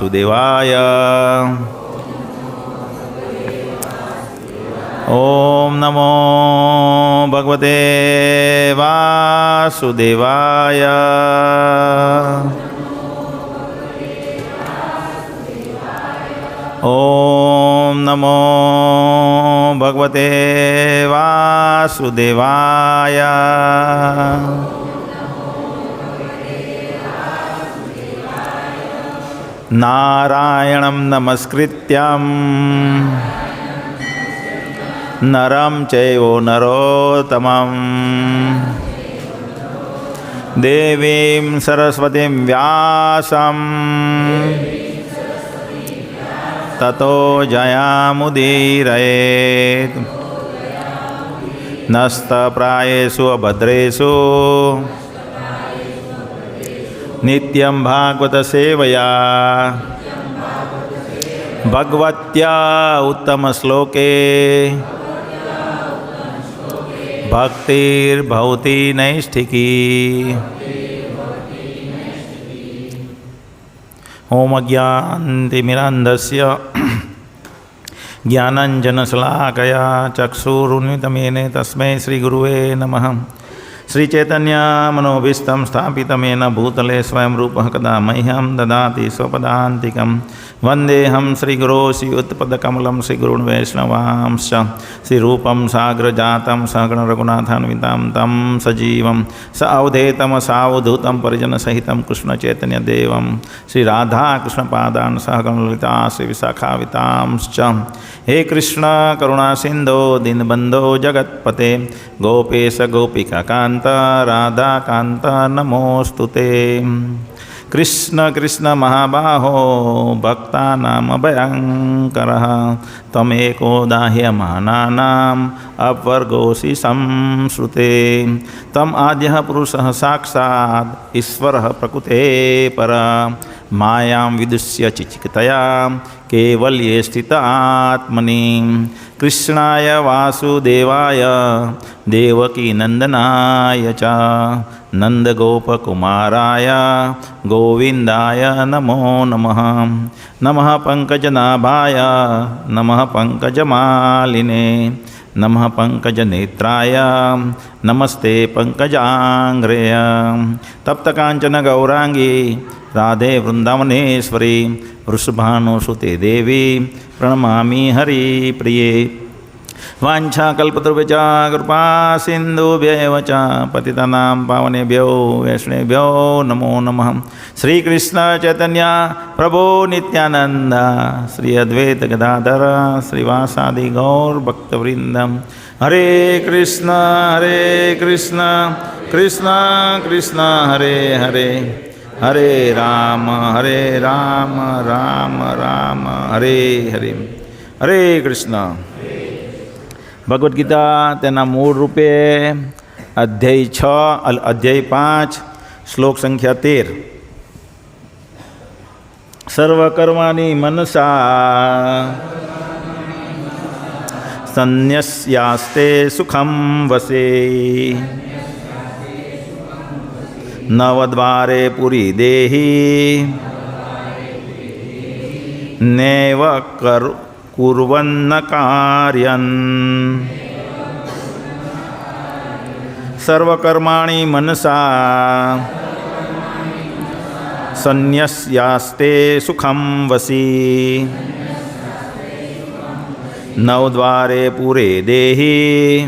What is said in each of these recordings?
वासुदेवाय। ओम नमो भगवते वासुदेवाय। ओम नमो भगवते वासुदेवाय। नारायणं नमस्कृत्यं नरं चैव नरोत्तमं देवीं सरस्वतीं व्यासं ततो जयामुदीरयेत्। नस्तप्रायेषु अभद्रेषु नित्यं भागवत सेवया भगवत्या उत्तम श्लोके भक्तिर्भवति नैष्ठिकी। ओम अज्ञानतिमिरान्धस्य ज्ञानाञ्जनशलाकया चक्षुरुन्मिलितं तस्मै श्रीगुरुवे नमः। श्रीचैतन्य मनोभीष्टं स्थापितं येन भूतले स्वयं रूपः कदा मह्यं ददाति स्वपदान्तिकं। वन्देऽहं श्रीगुरो श्रीयुतपदकमलं श्रीगुरून् वैष्णवांश्च। श्रीरूपं साग्रजातं सहगण रघुनाथान्वितं तं सजीवं स अवधेतं सावधूतं परिजनसहितं कृष्णचैतन्यदेवं श्रीराधाकृष्णपादान् सहगण ललिता श्रीविशाखावितांश्च। हे कृष्ण करुणा सिन्धो दीनबन्धो जगत्पते गोपेश गोपिकान्त राधाकान्त नमोस्तुते। कृष्ण कृष्ण महाबाहो भक्तानां भयङ्करः त्वमेको दाह्यमानानाम् अपवर्गोऽसि संश्रुते। त्वम् आद्यः पुरुषः साक्षात् ईश्वरः प्रकृते परः मायां विदुष्य चिचिकतया केवल्ये स्थित आत्मनि। कृष्णाय वासुदेवाय देवकी नंदनाय च नंदगोपकुमाराय गोविंदाय नमो नमः। नमः पंकजनाभाय नमः पंकजमालिने नमः पंकजनेत्राय नमस्ते पंकजांग्रेय। तप्तकांचन गौरांगी राधे वृंदावनेश्वरी वृषभानुसुते देवी प्रणमामि हरिप्रिये। वाञ्छाकल्पतरुभ्यश्च कृपा सिन्धुभ्येव च पतितानां पावनेभ्यो वैष्णवेभ्यो नमो नमः। श्रीकृष्ण चैतन्य प्रभो नित्यानंद श्री अद्वैत गदाधर श्रीवासादि गौर भक्तवृंदम। हरे कृष्ण कृष्ण कृष्ण हरे हरे हरे राम राम राम हरे हरे। हरे कृष्ण। भगवद गीता तेना मूળ રૂપે અધ્યાય 6 અધ્યાય 5 શ્લોક સંખ્યા 13। સર્વકર્માણિ મનસા સંન્યસ્યાસ્તે સુખમ વસે નવદ્વારે પુરી દેહી નૈવ कुर्वन्न कार्यन्। सर्वकर्माणि मनसा संन्यस्यास्ते सुखं वसी नवद्वारे पुरे देहि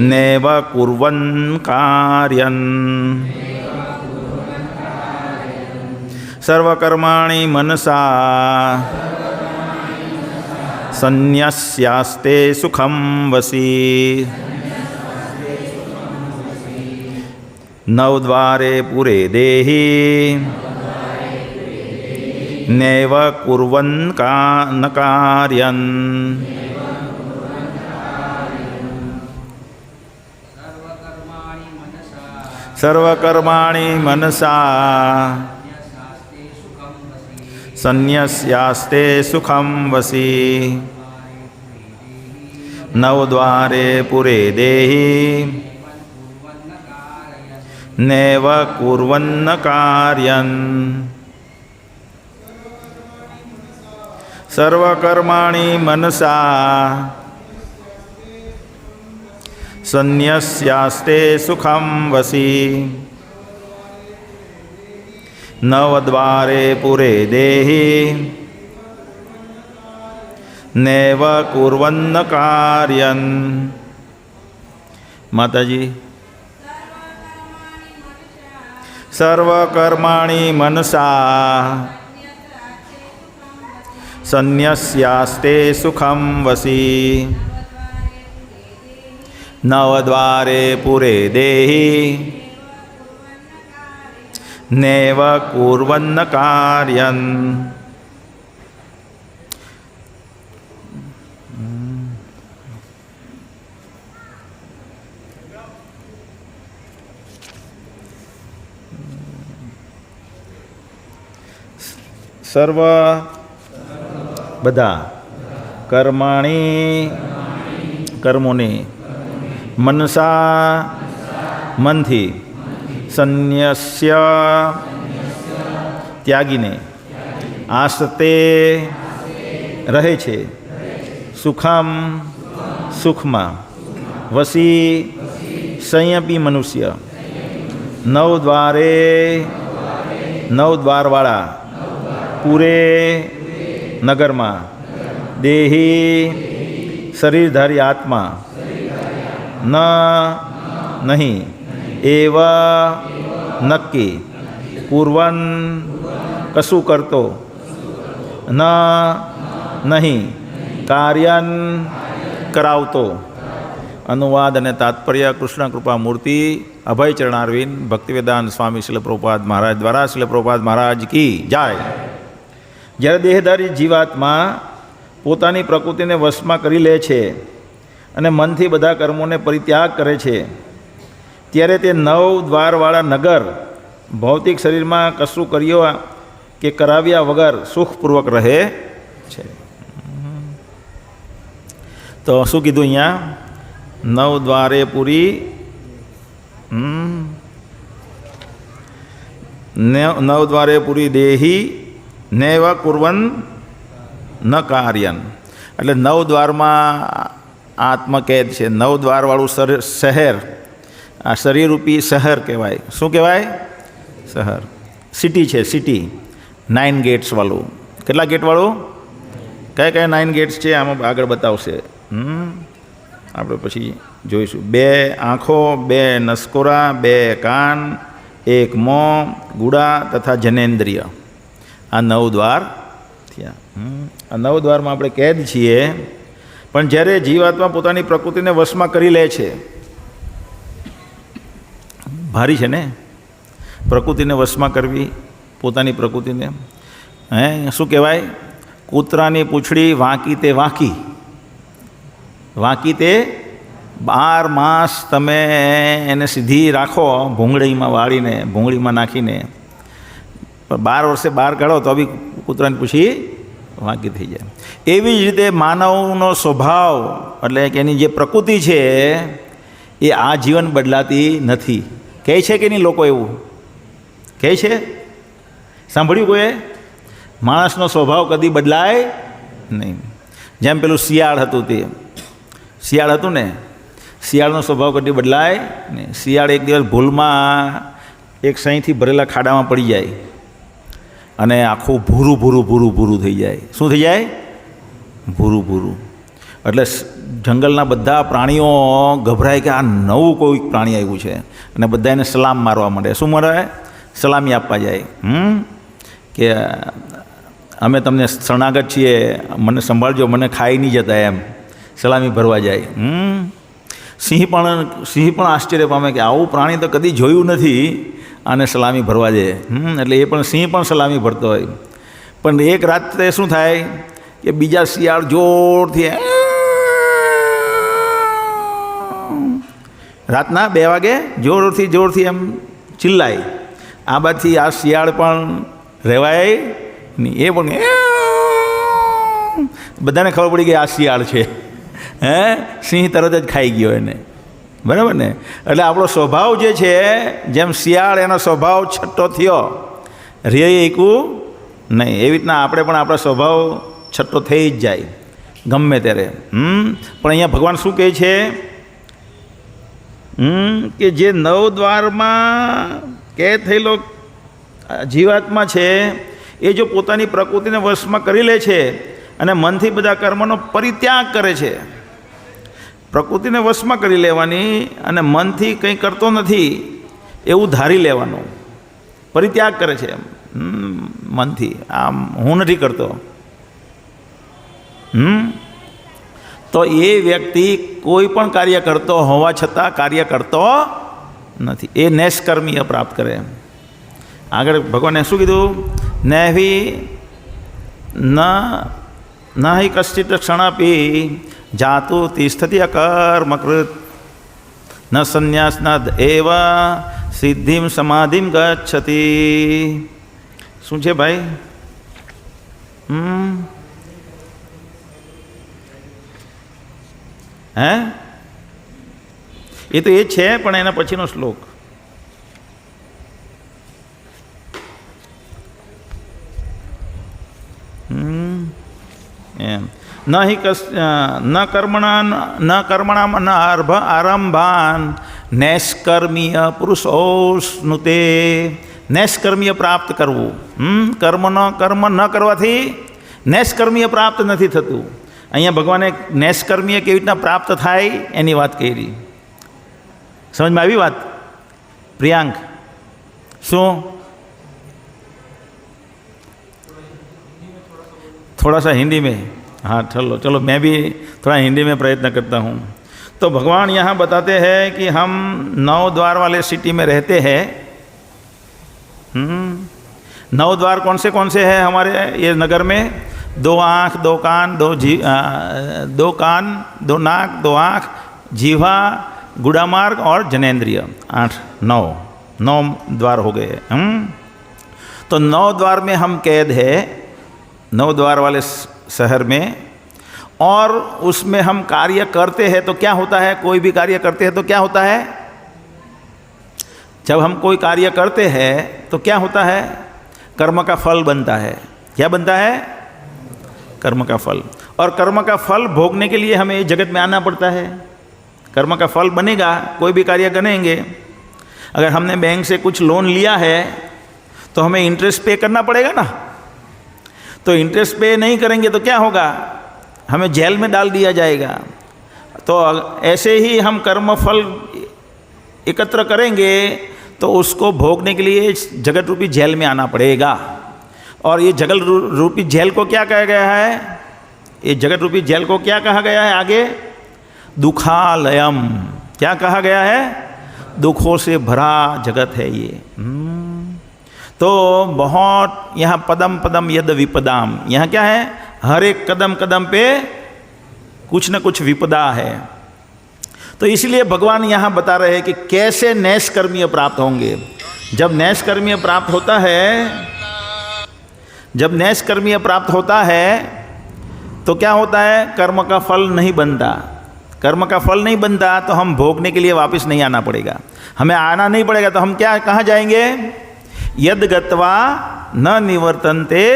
नैव कुर्वन् कार्यन्। सर्वकर्माणि मनसा संन्यस्यास्ते सुखं वसी नवद्वारे पुरे देहि नैव कुर्वन् न कार्यन्। सर्वकर्माणि मनसा संन्यस्यास्ते सुखं वसी नवद्वारे पुरे देहि नैव कुर्वन्न कार्यन्। સર્વકર્માણિ મનસા સંન્યસ્યાસ્તે સુખમ વસી નવદ્વારે પુરે દેહી નૈવ કુર્વન્ન કાર્યન. માતાજી સર્વકર્માણિ મનસા સંન્યસ્યાસ્તે સુખમ વસી નવદ્વારે પુરે દેહી નૈવ કુર્વન્ન કાર્યન. સર્વ બધા કર્માણી કર્મોની મનસા મનથી સંન્યસ્ય ત્યાગીને આસ્તે રહે છે સુખમ સુખમાં વસી સંયમી મનુષ્ય નવદ્વારે નવદ્વારવાળા પૂરે નગરમાં દેહી શરીરધારી આત્મા ન નહીં એવ નક્કી કુર્વન કશું કરતો ન નહીં કાર્યન કરાવતો. અનુવાદ અને તાત્પર્ય કૃષ્ણ કૃપા મૂર્તિ અભય ચરણારવિંદ ભક્તિવેદાંત સ્વામી શિલ પ્રભુપાદ મહારાજ દ્વારા શિલ પ્રભુપાદ મહારાજ કી જય. જ્યારે દેહધારી જીવાત્મા પોતાની પ્રકૃતિને વશમાં કરી લે છે અને મનથી બધા કર્મોને પરિત્યાગ કરે છે ત્યારે તે નવ દ્વારવાળા નગર ભૌતિક શરીરમાં કશું કર્યો કે કરાવ્યા વગર સુખપૂર્વક રહે છે. તો શું કીધું અહીંયા? નવ દ્વારે પૂરી નવ દ્વારે પૂરી દેહી નૈવ કુર્વન ન કાર્યન. એટલે નવ દ્વારમાં આત્મકેદ છે. નવ દ્વારવાળું શહેર, આ શરીરરૂપી શહેર કહેવાય. શું કહેવાય? શહેર. સિટી છે, સિટી 9 ગેટ્સવાળું. કેટલા ગેટવાળું? કયા કયા 9 ગેટ્સ છે આમાં આગળ બતાવશે. આપણે પછી જોઈશું. 2 આંખો, 2 નસકોરા, 2 કાન, 1 મોં, ગુડા તથા જનેન્દ્રિય. આ 9 દ્વાર થયા. આ 9 દ્વારમાં આપણે કેદ છીએ. પણ જ્યારે જીવાત્મા પોતાની પ્રકૃતિને વશમાં કરી લે છે, ભારી છે ને પ્રકૃતિને વશમાં કરવી, પોતાની પ્રકૃતિને. શું કહેવાય? કૂતરાની પૂંછડી વાંકી તે વાંકી, વાંકી તે 12 માસ તમે એને સીધી રાખો ભૂંગળીમાં વાળીને, ભૂંગળીમાં નાખીને, 12 વર્ષે બહાર કાઢો તો બી કૂતરાની પૂંછડી વાંકી થઈ જાય. એવી જ રીતે માનવનો સ્વભાવ એટલે કે એની જે પ્રકૃતિ છે એ આ જીવન બદલાતી નથી. કહે છે કે નહીં લોકો? એવું કહે છે? સાંભળ્યું કોઈએ? માણસનો સ્વભાવ કદી બદલાય નહીં. જેમ પેલું શિયાળ હતું, તે શિયાળ હતું ને, શિયાળનો સ્વભાવ કદી બદલાય નહીં. શિયાળ એક દિવસ ભૂલમાં એક સહીથી ભરેલા ખાડામાં પડી જાય અને આખું ભૂરું ભૂરું ભૂરું ભૂરું થઈ જાય. શું થઈ જાય? ભૂરું ભૂરું. એટલે જંગલના બધા પ્રાણીઓ ગભરાય કે આ નવું કોઈ પ્રાણી આવ્યું છે અને બધા એને સલામ મારવા માંડે. શું મારે? સલામી આપવા જાય. કે અમે તમને શરણાગત છીએ, મને સંભાળજો, મને ખાઈ નહીં જતા, એમ સલામી ભરવા જાય. સિંહ પણ આશ્ચર્ય પામે કે આવું પ્રાણી તો કદી જોયું નથી, આને સલામી ભરવા દે. એટલે એ પણ સિંહ પણ સલામી ભરતો હોય. પણ એક રાત્રે શું થાય કે બીજા શિયાળ જોરથી રાતના 2 વાગે જોરથી એમ ચિલ્લાય. આ બાજુથી આ શિયાળ પણ રહેવાય નહીં, એ પણ બધાને ખબર પડી કે આ શિયાળ છે. સિંહ તરત જ ખાઈ ગયો એને. બરાબર ને? એટલે આપણો સ્વભાવ જે છે, જેમ શિયાળ એનો સ્વભાવ છઠ્ઠો થયો, રે એકું નહીં, એવી રીતના આપણે પણ આપણા સ્વભાવ છઠ્ઠો થઈ જ જાય ગમે ત્યારે. પણ અહીંયા ભગવાન શું કહે છે કે જે નવ દ્વારમાં કેદ થયેલો જીવાત્મા છે એ જો પોતાની પ્રકૃતિને વશમાં કરી લે છે અને મનથી બધા કર્મનો પરિત્યાગ કરે છે, પ્રકૃતિને વશમાં કરી લેવાની અને મનથી કંઈ કરતો નથી એવું ધારી લેવાનું, પરિત્યાગ કરે છે મનથી, આમ હું નથી કરતો, તો એ વ્યક્તિ કોઈ પણ કાર્ય કરતો હોવા છતાં કાર્ય કરતો નથી, એ નૈષ્કર્મીય પ્રાપ્ત કરે. આગળ ભગવાને શું કીધું? નૈવી ન હિ કશ્ચિત ક્ષણાપી જાતુ તિષ્ઠતિ અકર્મકૃત ન સંન્યાસ ન એવ સિદ્ધિમ સમાધિમ ગચ્છતિ. શું છે ભાઈ? હે, એ તો એ જ છે, પણ એના પછીનો શ્લોક એમ ન હિ ન કર્મણા ન આરંભાન નૈષ્કર્મીય પુરુષોસ્નુતે. નૈષ્કર્મીય પ્રાપ્ત કરવું, કર્મ ન કરવાથી નૈષ્કર્મીય પ્રાપ્ત નથી થતું. અહીંયા ભગવાને નૈષ્કર્મીય કેવી રીતના પ્રાપ્ત થાય એની વાત કરી. સમજમાં આવી વાત પ્રિयांक? શું थोड़ा सा हिंदी में? हाँ चलो चलो, मैं भी थोड़ा हिंदी में प्रयत्न करता हूँ. तो भगवान यहाँ बताते हैं कि हम 9 द्वार वाले सिटी में रहते हैं. 9 द्वार कौन से हैं हमारे ये नगर में? 2 आँख 2 कान 2 कान 2 नाक 2 आँख, जीवा, गुड़ामार्ग और जनेन्द्रिय, 9 द्वार हो गए. तो 9 द्वार में हम कैद है, 9 द्वार वाले शहर में, और उसमें हम कार्य करते हैं तो क्या होता है? कोई भी कार्य करते हैं तो क्या होता है? जब हम कोई कार्य करते हैं तो क्या होता है? कर्म का फल बनता है. क्या बनता है? कर्म का फल. और कर्म का फल भोगने के लिए हमें इस जगत में आना पड़ता है. कर्म का फल बनेगा, कोई भी कार्य करेंगे. अगर हमने बैंक से कुछ लोन लिया है तो हमें इंटरेस्ट पे करना पड़ेगा ना. तो इंटरेस्ट पे नहीं करेंगे तो क्या होगा? हमें जेल में डाल दिया जाएगा. तो ऐसे ही हम कर्म फल एकत्र करेंगे तो उसको भोगने के लिए जगत रूपी जेल में आना पड़ेगा. और ये जगत रूपी जेल को क्या कहा गया है? ये जगत रूपी जेल को क्या कहा गया है आगे? दुखालयम. क्या कहा गया है? दुखों से भरा जगत है ये. तो बहुत यहाँ पदम पदम यद विपदाम, यहाँ क्या है? हर एक कदम कदम पे कुछ न कुछ विपदा है. तो इसलिए भगवान यहाँ बता रहे हैं कि कैसे नैष्कर्मीय प्राप्त होंगे. जब नैष्कर्मीय प्राप्त होता है, जब नैष्कर्मीय प्राप्त होता है तो क्या होता है? कर्म का फल नहीं बनता. कर्म का फल नहीं बनता तो हम भोगने के लिए वापस नहीं आना पड़ेगा, हमें आना नहीं पड़ेगा. तो हम क्या कहाँ जाएंगे? यद गत्वा न निवर्तन्ते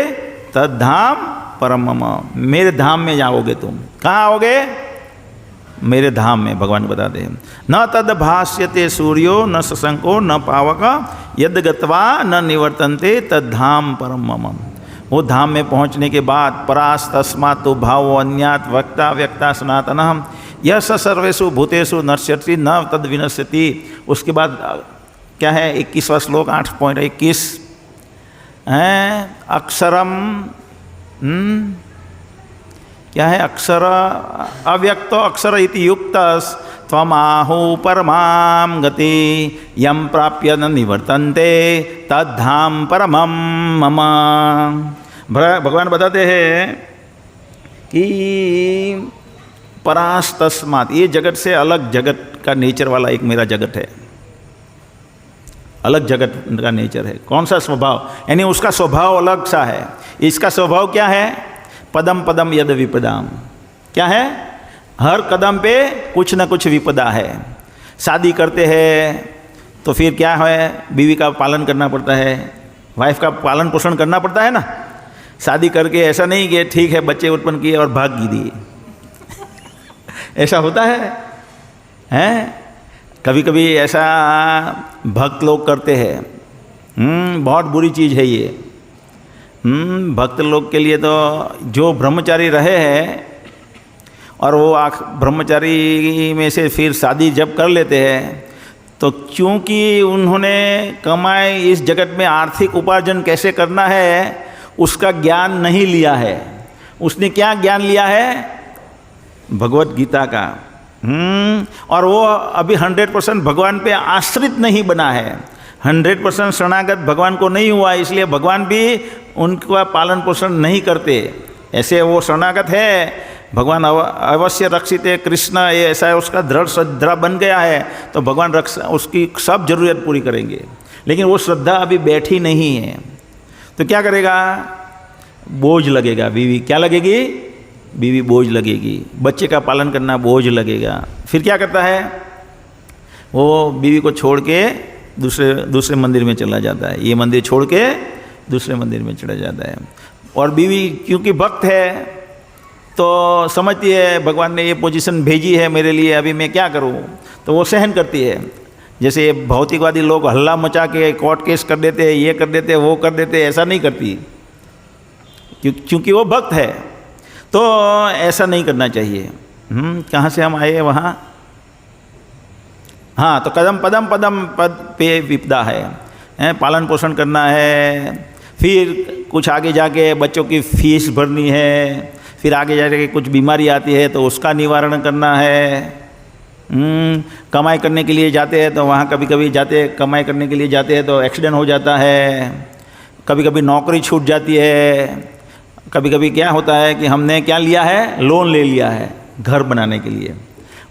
तद्धाम परमम. मेरे धाम में जाओगे तुम. कहाँ आओगे? मेरे धाम में. भगवान बताते हैं न तद भाष्यते सूर्यो न शशंको न पावक यद गत्वा न निवर्तन्ते तद्धाम परमम. वो धाम में पहुँचने के बाद परास तस्मात् तो भावो अन्यात् वक्ता व्यक्ता सनातनः यह सर्वेषु भूतेषु नश्यति न तद विनश्यति. उसके बाद क्या है? 21वां श्लोक 8.21 है. अक्षरम क्या है? अक्षर अव्यक्तो अक्षर इति युक्तस् त्वमाहु परमां गति यम प्राप्य न निवर्तन्ते तद्धाम परमं मम. भगवान बताते हैं कि परास तस्मात्, ये जगत से अलग जगत का नेचर वाला एक मेरा जगत है, अलग जगत का नेचर है. कौन सा स्वभाव? यानी उसका स्वभाव अलग सा है. इसका स्वभाव क्या है? पदम पदम यद विपदाम. क्या है? हर कदम पे कुछ न कुछ विपदा है. शादी करते हैं तो फिर क्या है? बीवी का पालन करना पड़ता है, वाइफ का पालन पोषण करना पड़ता है ना. शादी करके ऐसा नहीं कि ठीक है बच्चे उत्पन्न किए और भाग दिए। ऐसा होता है, हैं? कभी कभी ऐसा भक्त लोग करते हैं। बहुत बुरी चीज़ है ये। भक्त लोग के लिए तो जो ब्रह्मचारी रहे हैं और वो ब्रह्मचारी में से फिर शादी जब कर लेते हैं तो क्योंकि उन्होंने कमाए इस जगत में आर्थिक उपार्जन कैसे करना है उसका ज्ञान नहीं लिया है। उसने क्या ज्ञान लिया है? भगवत गीता का। और वो अभी 100% भगवान पे आश्रित नहीं बना है, 100% शरणागत भगवान को नहीं हुआ, इसलिए भगवान भी उनका पालन पोषण नहीं करते। ऐसे वो शरणागत है, भगवान अवश्य रक्षित है, कृष्ण ये ऐसा है, उसका दृढ़ श्रद्धा बन गया है तो भगवान उसकी सब जरूरत पूरी करेंगे। लेकिन वो श्रद्धा अभी बैठी नहीं है तो क्या करेगा? बोझ लगेगा। बीवी क्या लगेगी? बीवी बोझ लगेगी। बच्चे का पालन करना बोझ लगेगा। फिर क्या करता है? वो बीवी को छोड़ के दूसरे मंदिर में चला जाता है। ये मंदिर छोड़ के दूसरे मंदिर में चला जाता है। और बीवी क्योंकि भक्त है तो समझती है भगवान ने ये पोजीशन भेजी है मेरे लिए, अभी मैं क्या करूं, तो वो सहन करती है। जैसे भौतिकवादी लोग हल्ला मचा के कोर्ट केस कर देते हैं, ये कर देते हैं, वो कर देते हैं, ऐसा नहीं करती क्योंकि वो भक्त है। तो ऐसा नहीं करना चाहिए। कहाँ से हम आए? वहाँ, हाँ, तो कदम पदम पदम पद पे विपदा है, पालन पोषण करना है, फिर कुछ आगे जाके बच्चों की फीस भरनी है, फिर आगे जाके कुछ बीमारी आती है तो उसका निवारण करना है। कमाई करने के लिए जाते हैं तो वहाँ कभी कमाई करने के लिए जाते हैं तो एक्सीडेंट हो जाता है, कभी कभी नौकरी छूट जाती है, कभी कभी क्या होता है कि हमने क्या लिया है? लोन ले लिया है घर बनाने के लिए,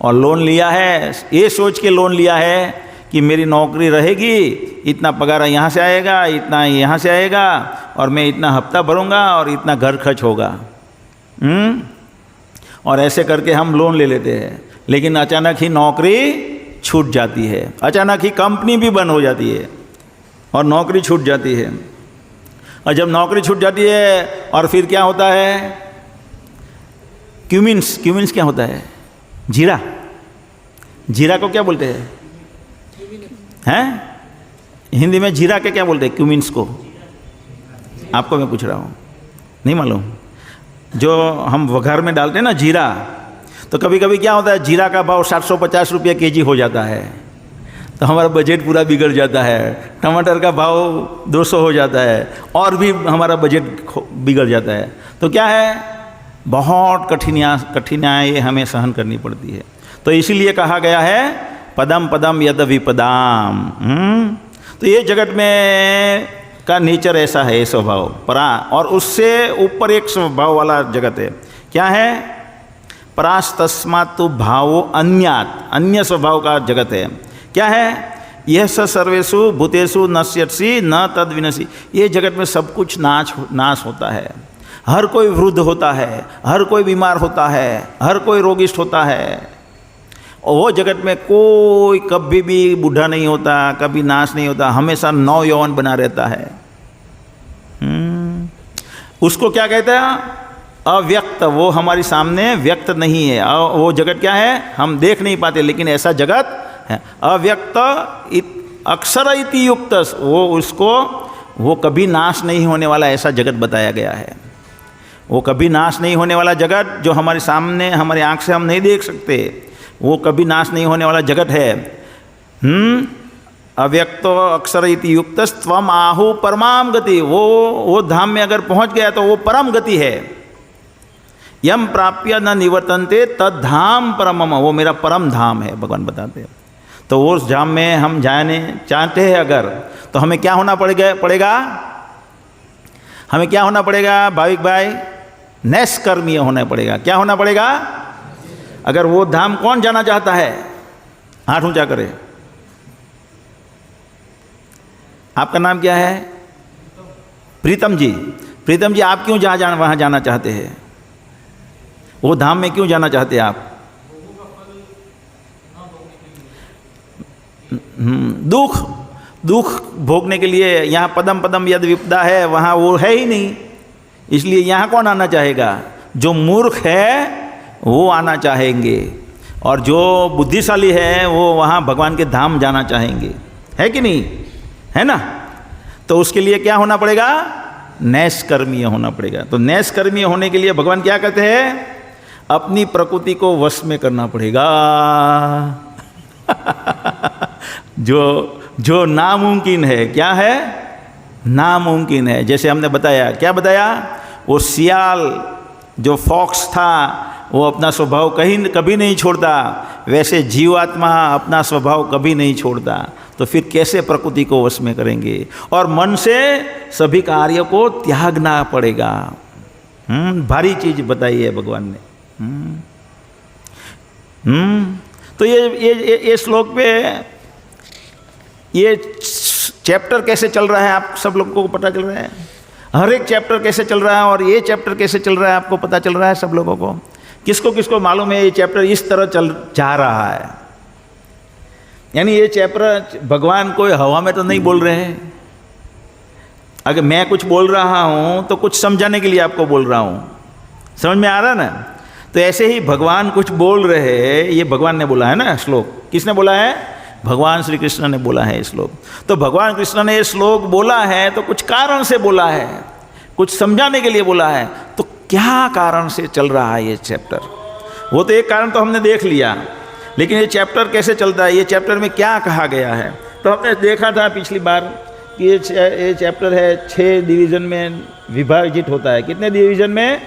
और लोन लिया है ये सोच के लोन लिया है कि मेरी नौकरी रहेगी, इतना पगार यहाँ से आएगा, इतना यहाँ से आएगा, और मैं इतना हफ्ता भरूँगा और इतना घर खर्च होगा। और ऐसे करके हम लोन ले लेते हैं, लेकिन अचानक ही नौकरी छूट जाती है, अचानक ही कंपनी भी बंद हो जाती है और नौकरी छूट जाती है। और जब नौकरी छूट जाती है और फिर क्या होता है? क्यूमिन्स क्या होता है? जीरा को क्या बोलते हैं? हिंदी में जीरा के क्या बोलते हैं? क्यूमिन्स को आपको मैं पूछ रहा हूँ, नहीं मालूम? जो हम वघार में डालते हैं ना जीरा, तो कभी कभी क्या होता है? जीरा का भाव 750 रुपये केजी हो जाता है तो हमारा बजट पूरा बिगड़ जाता है। टमाटर का भाव 200 हो जाता है और भी हमारा बजट बिगड़ जाता है। तो क्या है? बहुत कठिनाई हमें सहन करनी पड़ती है। तो इसीलिए कहा गया है पदम पदम यद विपदाम। तो ये जगत में का नेचर ऐसा है, स्वभाव परा, और उससे ऊपर एक स्वभाव वाला जगत है। क्या है? परास्तस्मात् भावो अन्यात्, अन्य स्वभाव का जगत है। क्या है? यह स सर्वेषु भूतेषु नश्यसि न तद विनश्यति। ये जगत में सब कुछ नाश होता है, हर कोई वृद्ध होता है, हर कोई बीमार होता है, हर कोई रोगिष्ठ होता है। और वो जगत में कोई कभी भी बूढ़ा नहीं होता, कभी नाश नहीं होता, हमेशा नव यौवन बना रहता है। उसको क्या कहते हैं? अव्यक्त। वो हमारे सामने व्यक्त नहीं है। वो जगत क्या है? हम देख नहीं पाते, लेकिन ऐसा जगत है। अव्यक्त अक्षर इति युक्त, वो कभी नाश नहीं होने वाला ऐसा जगत बताया गया है। वो कभी नाश नहीं होने वाला जगत जो हमारे सामने, हमारे आँख से हम नहीं देख सकते, वो कभी नाश नहीं होने वाला जगत है। अव्यक्तो अक्षर इति युक्त त्वम आहु परमाम गति। वो धाम में अगर पहुंच गया तो वो परम गति है। यम प्राप्य न निवर्तन्ते तद धाम परमम, वो मेरा परम धाम है, भगवान बताते हैं। तो उस धाम में हम जाने चाहते हैं अगर, तो हमें क्या होना पड़ेगा? हमें क्या होना पड़ेगा भाविक भाई? नैष्कर्मीय होना पड़ेगा। क्या होना पड़ेगा? अगर वो धाम कौन जाना चाहता है? हाथ ऊंचा करे। आपका नाम क्या है? प्रीतम जी। प्रीतम जी, आप क्यों वहाँ जाना चाहते हैं? वो धाम में क्यों जाना चाहते हैं आप? दुख भोगने के लिए। यहाँ पदम पदम यद विपदा है, वहाँ वो है ही नहीं। इसलिए यहाँ कौन आना चाहेगा? जो मूर्ख है वो आना चाहेंगे, और जो बुद्धिशाली है वो वहाँ भगवान के धाम जाना चाहेंगे, है कि नहीं? है ना? तो उसके लिए क्या होना पड़ेगा? नैष्कर्मीय होना पड़ेगा। तो नैष्कर्मीय होने के लिए भगवान क्या कहते हैं? अपनी प्रकृति को वश में करना पड़ेगा। जो नामुमकिन है, क्या है? नामुमकिन है। जैसे हमने बताया, क्या बताया? वो सियाल जो फॉक्स था वो अपना स्वभाव कभी नहीं छोड़ता, वैसे जीवात्मा अपना स्वभाव कभी नहीं छोड़ता। तो फिर कैसे प्रकृति को वश में करेंगे? और मन से सभी कार्य को त्यागना पड़ेगा। भारी चीज बताई है भगवान ने। तो ये श्लोक पे ये चैप्टर कैसे चल रहा है आप सब लोगों को पता चल रहा है? हर एक चैप्टर कैसे चल रहा है और ये चैप्टर कैसे चल रहा है आपको पता चल रहा है सब लोगों को? किसको किसको मालूम है ये चैप्टर इस तरह चल जा रहा है? यानी ये चैप्टर भगवान कोई हवा में तो नहीं बोल रहे हैं। अगर मैं कुछ बोल रहा हूं तो कुछ समझाने के लिए आपको बोल रहा हूं, समझ में आ रहा है ना? तो ऐसे ही भगवान कुछ बोल रहे हैं, ये भगवान ने बोला है ना श्लोक। किसने बोला है? भगवान श्री कृष्ण ने बोला है श्लोक। तो भगवान कृष्ण ने ये श्लोक बोला है तो कुछ कारण से बोला है, कुछ समझाने के लिए बोला है। तो क्या कारण से चल रहा है ये चैप्टर? वो तो एक कारण तो हमने देख लिया, लेकिन ये चैप्टर कैसे चलता है, ये चैप्टर में क्या कहा गया है? तो हमने देखा था पिछली बार कि ये चैप्टर है 6 डिवीज़न में विभाजित होता है। कितने डिवीज़न में?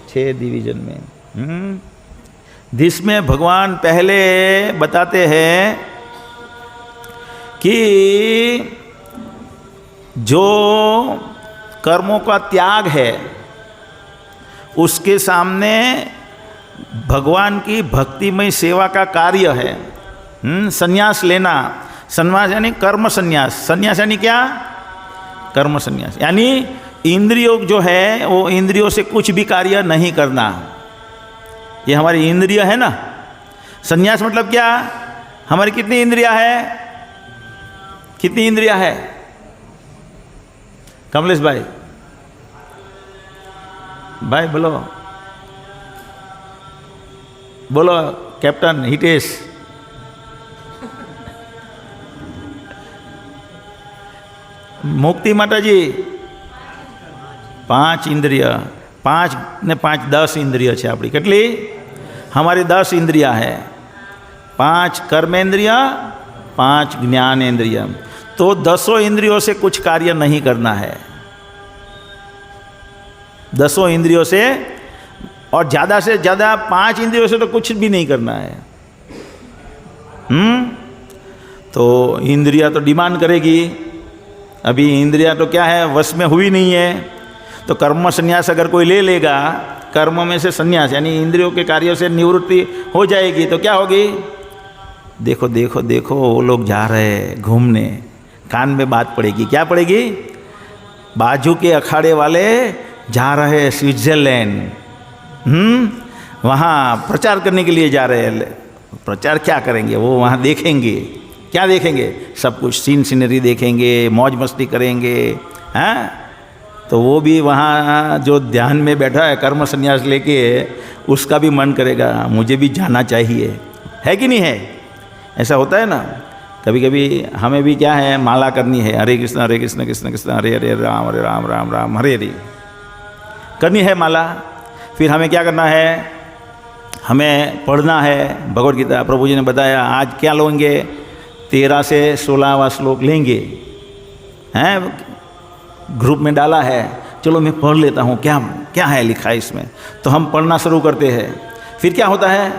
6 डिवीज़न में। जिसमें भगवान पहले बताते हैं कि जो कर्मों का त्याग है उसके सामने भगवान की भक्तिमय सेवा का कार्य है। संन्यास लेना, संन्यास यानी कर्म संन्यास। संन्यास यानी क्या? कर्म संन्यास यानी इंद्रियों जो है वो इंद्रियों से कुछ भी कार्य नहीं करना। ये हमारी इंद्रिय है ना। संन्यास मतलब क्या? हमारी कितनी इंद्रिया है? कितनी इंद्रिया है कमलेश भाई? भाई बोलो बोलो कैप्टन हितेश। मुक्ति माता जी 5 इंद्रिय, 5 ने 5 10 इंद्रिय है अपनी। કેટલી? हमारी 10 इंद्रिया है। 5 कर्मेंद्रिय, 5 ज्ञानेंद्रिय। तो 10 इंद्रियों से कुछ कार्य नहीं करना है। 10 इंद्रियों से, और ज़्यादा से ज़्यादा 5 इंद्रियों से तो कुछ भी नहीं करना है। तो इंद्रिया तो डिमांड करेगी। अभी इंद्रिया तो क्या है, वश में हुई नहीं है। तो कर्म संन्यास अगर कोई ले लेगा, कर्म में से संन्यास यानी इंद्रियों के कार्यों से निवृत्ति हो जाएगी, तो क्या होगी? देखो देखो देखो वो लोग जा रहे हैं घूमने, कान में बात पड़ेगी। क्या पड़ेगी? बाजू के अखाड़े वाले जा रहे हैं स्विट्जरलैंड, वहाँ प्रचार करने के लिए जा रहे हैं। प्रचार क्या करेंगे? वो वहाँ देखेंगे। क्या देखेंगे? सब कुछ सीनरी देखेंगे, मौज मस्ती करेंगे। हाँ, तो वो भी वहाँ जो ध्यान में बैठा है कर्म संन्यास लेके, उसका भी मन करेगा मुझे भी जाना चाहिए, है कि नहीं है? ऐसा होता है ना। कभी कभी हमें भी क्या है, माला करनी है, हरे कृष्ण कृष्ण कृष्ण हरे राम राम राम हरे हरे करनी है माला। फिर हमें क्या करना है? हमें पढ़ना है भगवद गीता। प्रभु जी ने बताया आज क्या लेंगे? 13 से 16वां श्लोक लेंगे। हैं, ग्रुप में डाला है, चलो मैं पढ़ लेता हूँ क्या क्या है लिखा है इसमें। तो हम पढ़ना शुरू करते हैं। फिर क्या होता है?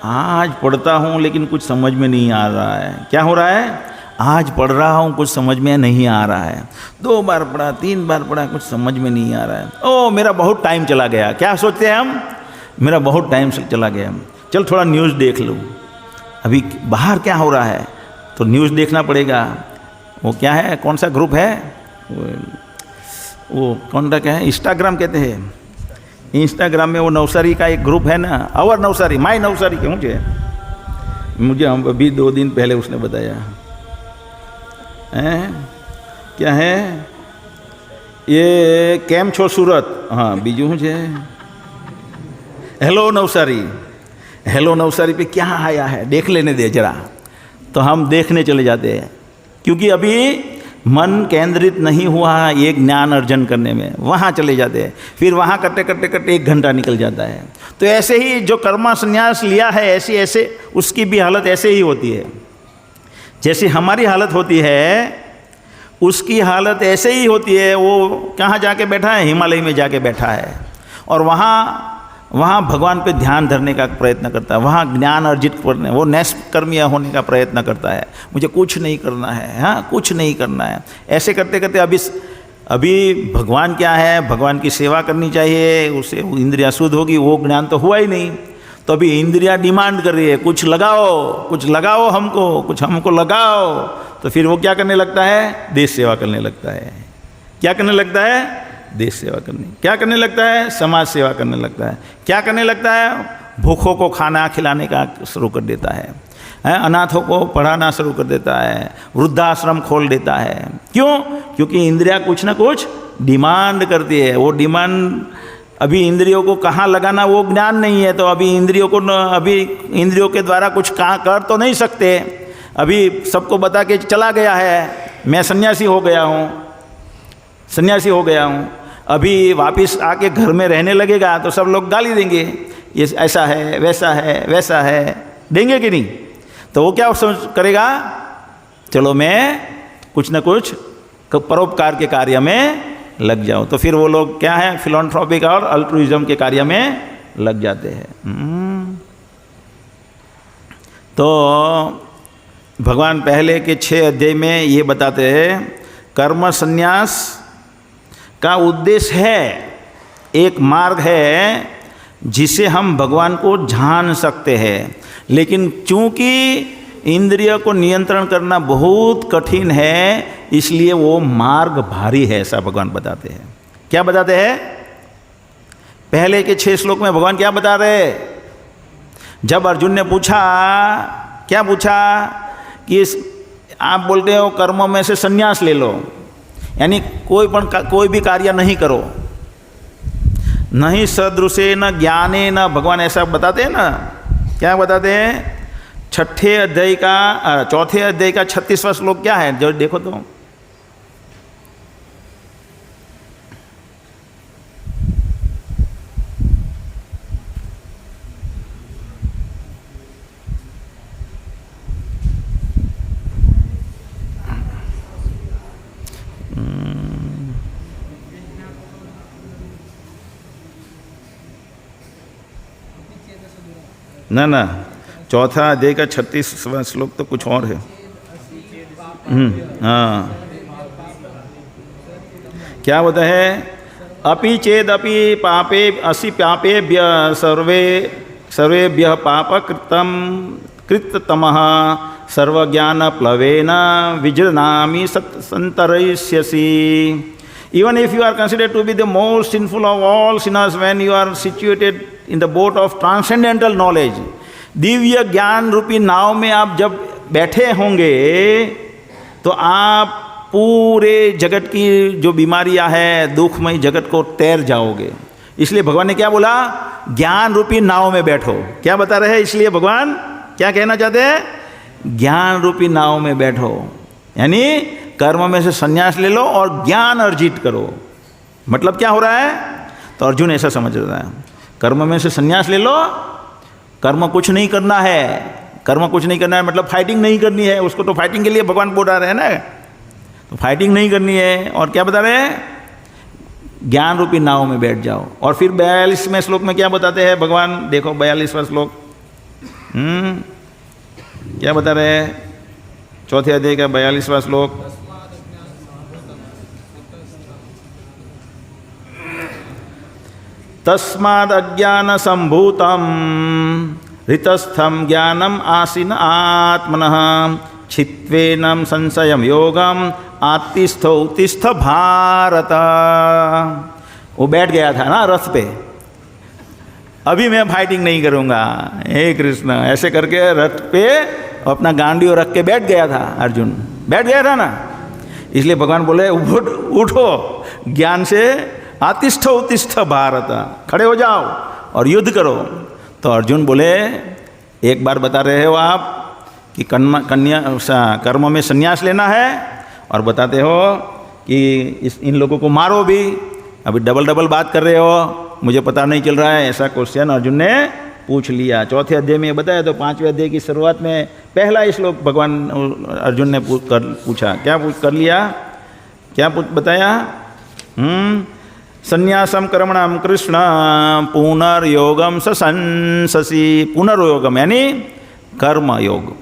आज पढ़ता हूँ लेकिन कुछ समझ में नहीं आ रहा है। क्या हो रहा है? आज पढ़ रहा हूँ, कुछ समझ में नहीं आ रहा है। 2 बार पढ़ा, 3 बार पढ़ा, कुछ समझ में नहीं आ रहा है। ओ मेरा बहुत टाइम चला गया। क्या सोचते हैं हम? मेरा बहुत टाइम चला गया, चल थोड़ा न्यूज़ देख लूँ। अभी बाहर क्या हो रहा है तो न्यूज़ देखना पड़ेगा। वो क्या है, कौन सा ग्रुप है वो कौन सा क्या है, इंस्टाग्राम कहते हैं। इंस्टाग्राम में वो नवसारी का एक ग्रुप है ना, आवर नवसारी, माई नवसारी के मुझे हम अभी 2 दिन पहले उसने बताया है। क्या है ये केम छो सूरत? हाँ बीजू हूँ जे हेलो नवसारी, हेलो नवसारी पे क्या आया है देख लेने दे जरा। तो हम देखने चले जाते हैं, क्योंकि अभी मन केंद्रित नहीं हुआ ये ज्ञान अर्जन करने में, वहाँ चले जाते हैं। फिर वहाँ करते करते करते 1 घंटा निकल जाता है। तो ऐसे ही जो कर्म संन्यास लिया है ऐसे उसकी भी हालत ऐसे ही होती है, जैसे हमारी हालत होती है उसकी हालत ऐसे ही होती है। वो कहाँ जाके बैठा है? हिमालय में जाके बैठा है, और वहाँ भगवान पे ध्यान धरने का प्रयत्न करता है, वहाँ ज्ञान अर्जित करने, वो नैष्कर्मीय होने का प्रयत्न करता है। मुझे कुछ नहीं करना है, हाँ कुछ नहीं करना है। ऐसे करते करते अभी भगवान क्या है, भगवान की सेवा करनी चाहिए, उससे इंद्रिया शुद्ध होगी, वो ज्ञान तो हुआ ही नहीं। तो अभी इंद्रिया डिमांड कर रही है कुछ लगाओ हमको, कुछ हमको लगाओ। तो फिर वो क्या करने लगता है? देश सेवा करने लगता है। क्या करने लगता है? देश सेवा करने। क्या करने लगता है? समाज सेवा करने लगता है। क्या करने लगता है? भूखों को खाना खिलाने का शुरू कर देता है, अनाथों को पढ़ाना शुरू कर देता है, वृद्धाश्रम खोल देता है। क्यों? क्योंकि इंद्रिया कुछ ना कुछ डिमांड करती है। वो डिमांड अभी इंद्रियों को कहाँ लगाना वो ज्ञान नहीं है, तो अभी इंद्रियों के द्वारा कुछ कर तो नहीं सकते। अभी सबको बता के चला गया है मैं सन्यासी हो गया हूँ। अभी वापस आके घर में रहने लगेगा तो सब लोग गाली देंगे, ये ऐसा है वैसा है, देंगे कि नहीं? तो वो क्या सोच करेगा? चलो मैं कुछ न कुछ परोपकार के कार्य में लग जाओ। तो फिर वो लोग क्या है? फिलॉन्थ्रोपिक और अल्ट्रुइज्म के कार्य में लग जाते हैं। तो भगवान पहले के 6 अध्याय में ये बताते हैं कर्म संन्यास का उद्देश्य है, एक मार्ग है जिसे हम भगवान को जान सकते हैं। लेकिन चूंकि इंद्रिय को नियंत्रण करना बहुत कठिन है, इसलिए वो मार्ग भारी है, ऐसा भगवान बताते हैं। क्या बताते हैं? पहले के 6 श्लोक में भगवान क्या बता रहे? जब अर्जुन ने पूछा, क्या पूछा कि आप बोलते हो कर्मों में से संन्यास ले लो, यानी कोई भी कार्य नहीं करो, नहीं सदृशे न ज्ञाने न, भगवान ऐसा बताते हैं ना। क्या बताते हैं? 4 अध्याय का 36वां श्लोक क्या है जो देखो तो, ना 4 अध्याय का 36वां श्लोक तो कुछ और है। हाँ क्या होता है? अपि चेदपि पापे असि पापेभ्य सर्वेभ्य पाप कृततमः सर्वज्ञान प्लवेन विजृणामि संतरयिष्यसि। Even if you are considered to be the most sinful of all sinners, when you are situated in the boat of transcendental knowledge, Divya ज्ञान रूपी नाव में आप जब बैठे होंगे तो आप पूरे जगत की जो बीमारियां हैं, दुखमय जगत को तैर जाओगे। इसलिए भगवान ने क्या बोला? ज्ञान रूपी नाव में बैठो। क्या बता रहे हैं? इसलिए भगवान क्या कहना चाहते हैं? ज्ञान रूपी नाव में बैठो, यानी कर्म में से संन्यास ले लो और ज्ञान अर्जित करो। मतलब क्या हो रहा है? तो अर्जुन ऐसा समझ रहा है, कर्म में से संन्यास ले लो, कर्म कुछ नहीं करना है, कर्म कुछ नहीं करना है मतलब फाइटिंग नहीं करनी है। उसको तो फाइटिंग के लिए भगवान बोल रहे हैं ना, तो फाइटिंग नहीं करनी है। और क्या बता रहे हैं? ज्ञान रूपी नाव में बैठ जाओ। और फिर 42वें श्लोक में क्या बताते हैं भगवान? देखो 42वां श्लोक क्या बता रहे हैं? 4 अध्याय का 42वां श्लोक, तस्माद् अज्ञान संभूतम ऋतस्थम ज्ञानम आसीन आत्मनः छित्त्वेनं संशयम योगम आत्तिष्ठ उत्तिष्ठ भारत। वो बैठ गया था ना रथ पे, अभी मैं फाइटिंग नहीं करूँगा, हे कृष्ण, ऐसे करके रथ पे अपना गांडीव रख के बैठ गया था। अर्जुन बैठ गया था ना, इसलिए भगवान बोले उठो, ज्ञान से आतिष्ठ उत्तिष्ठ भारत, खड़े हो जाओ और युद्ध करो। तो अर्जुन बोले एक बार बता रहे हो आप कि कर्म में संन्यास लेना है, और बताते हो कि इन लोगों को मारो भी। अभी डबल डबल बात कर रहे हो, मुझे पता नहीं चल रहा है। ऐसा क्वेश्चन अर्जुन ने पूछ लिया। चौथे अध्याय में बताया, तो पांचवें अध्याय की शुरुआत में पहला श्लोक भगवान अर्जुन ने पूछा, क्या कर लिया, क्या बताया? संन्यासम कर्मणाम कृष्ण पुनर्योगम ससंससी। पुनर्योगम यानी कर्म योग,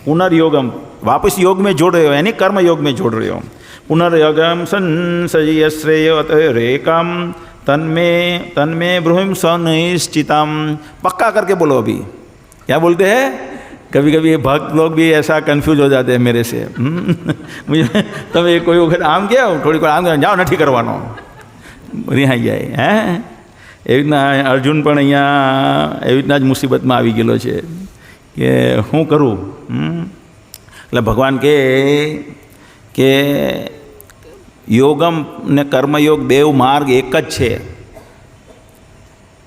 पुनर्योगम वापस योग में जोड़ रहे हो, यानी कर्म योग में जोड़ रहे हो। पुनर्योगम संसय श्रेयम तन्मे ब्रूहिम सनिश्चितम। पक्का करके बोलो। अभी क्या बोलते हैं? कभी कभी भक्त लोग भी ऐसा कंफ्यूज हो जाते हैं मेरे से। मुझे तब कोई वखत आम क्या थोड़ी कोई आम जाओ નથી કરવાનો રિહાઈ જાય હે એવી રીતના અર્જુન પણ અહીંયા એવી રીતના જ મુસીબતમાં આવી ગયેલો છે કે શું કરું। એટલે ભગવાન કે યોગમ ને કર્મયોગ બેવ માર્ગ એક જ છે।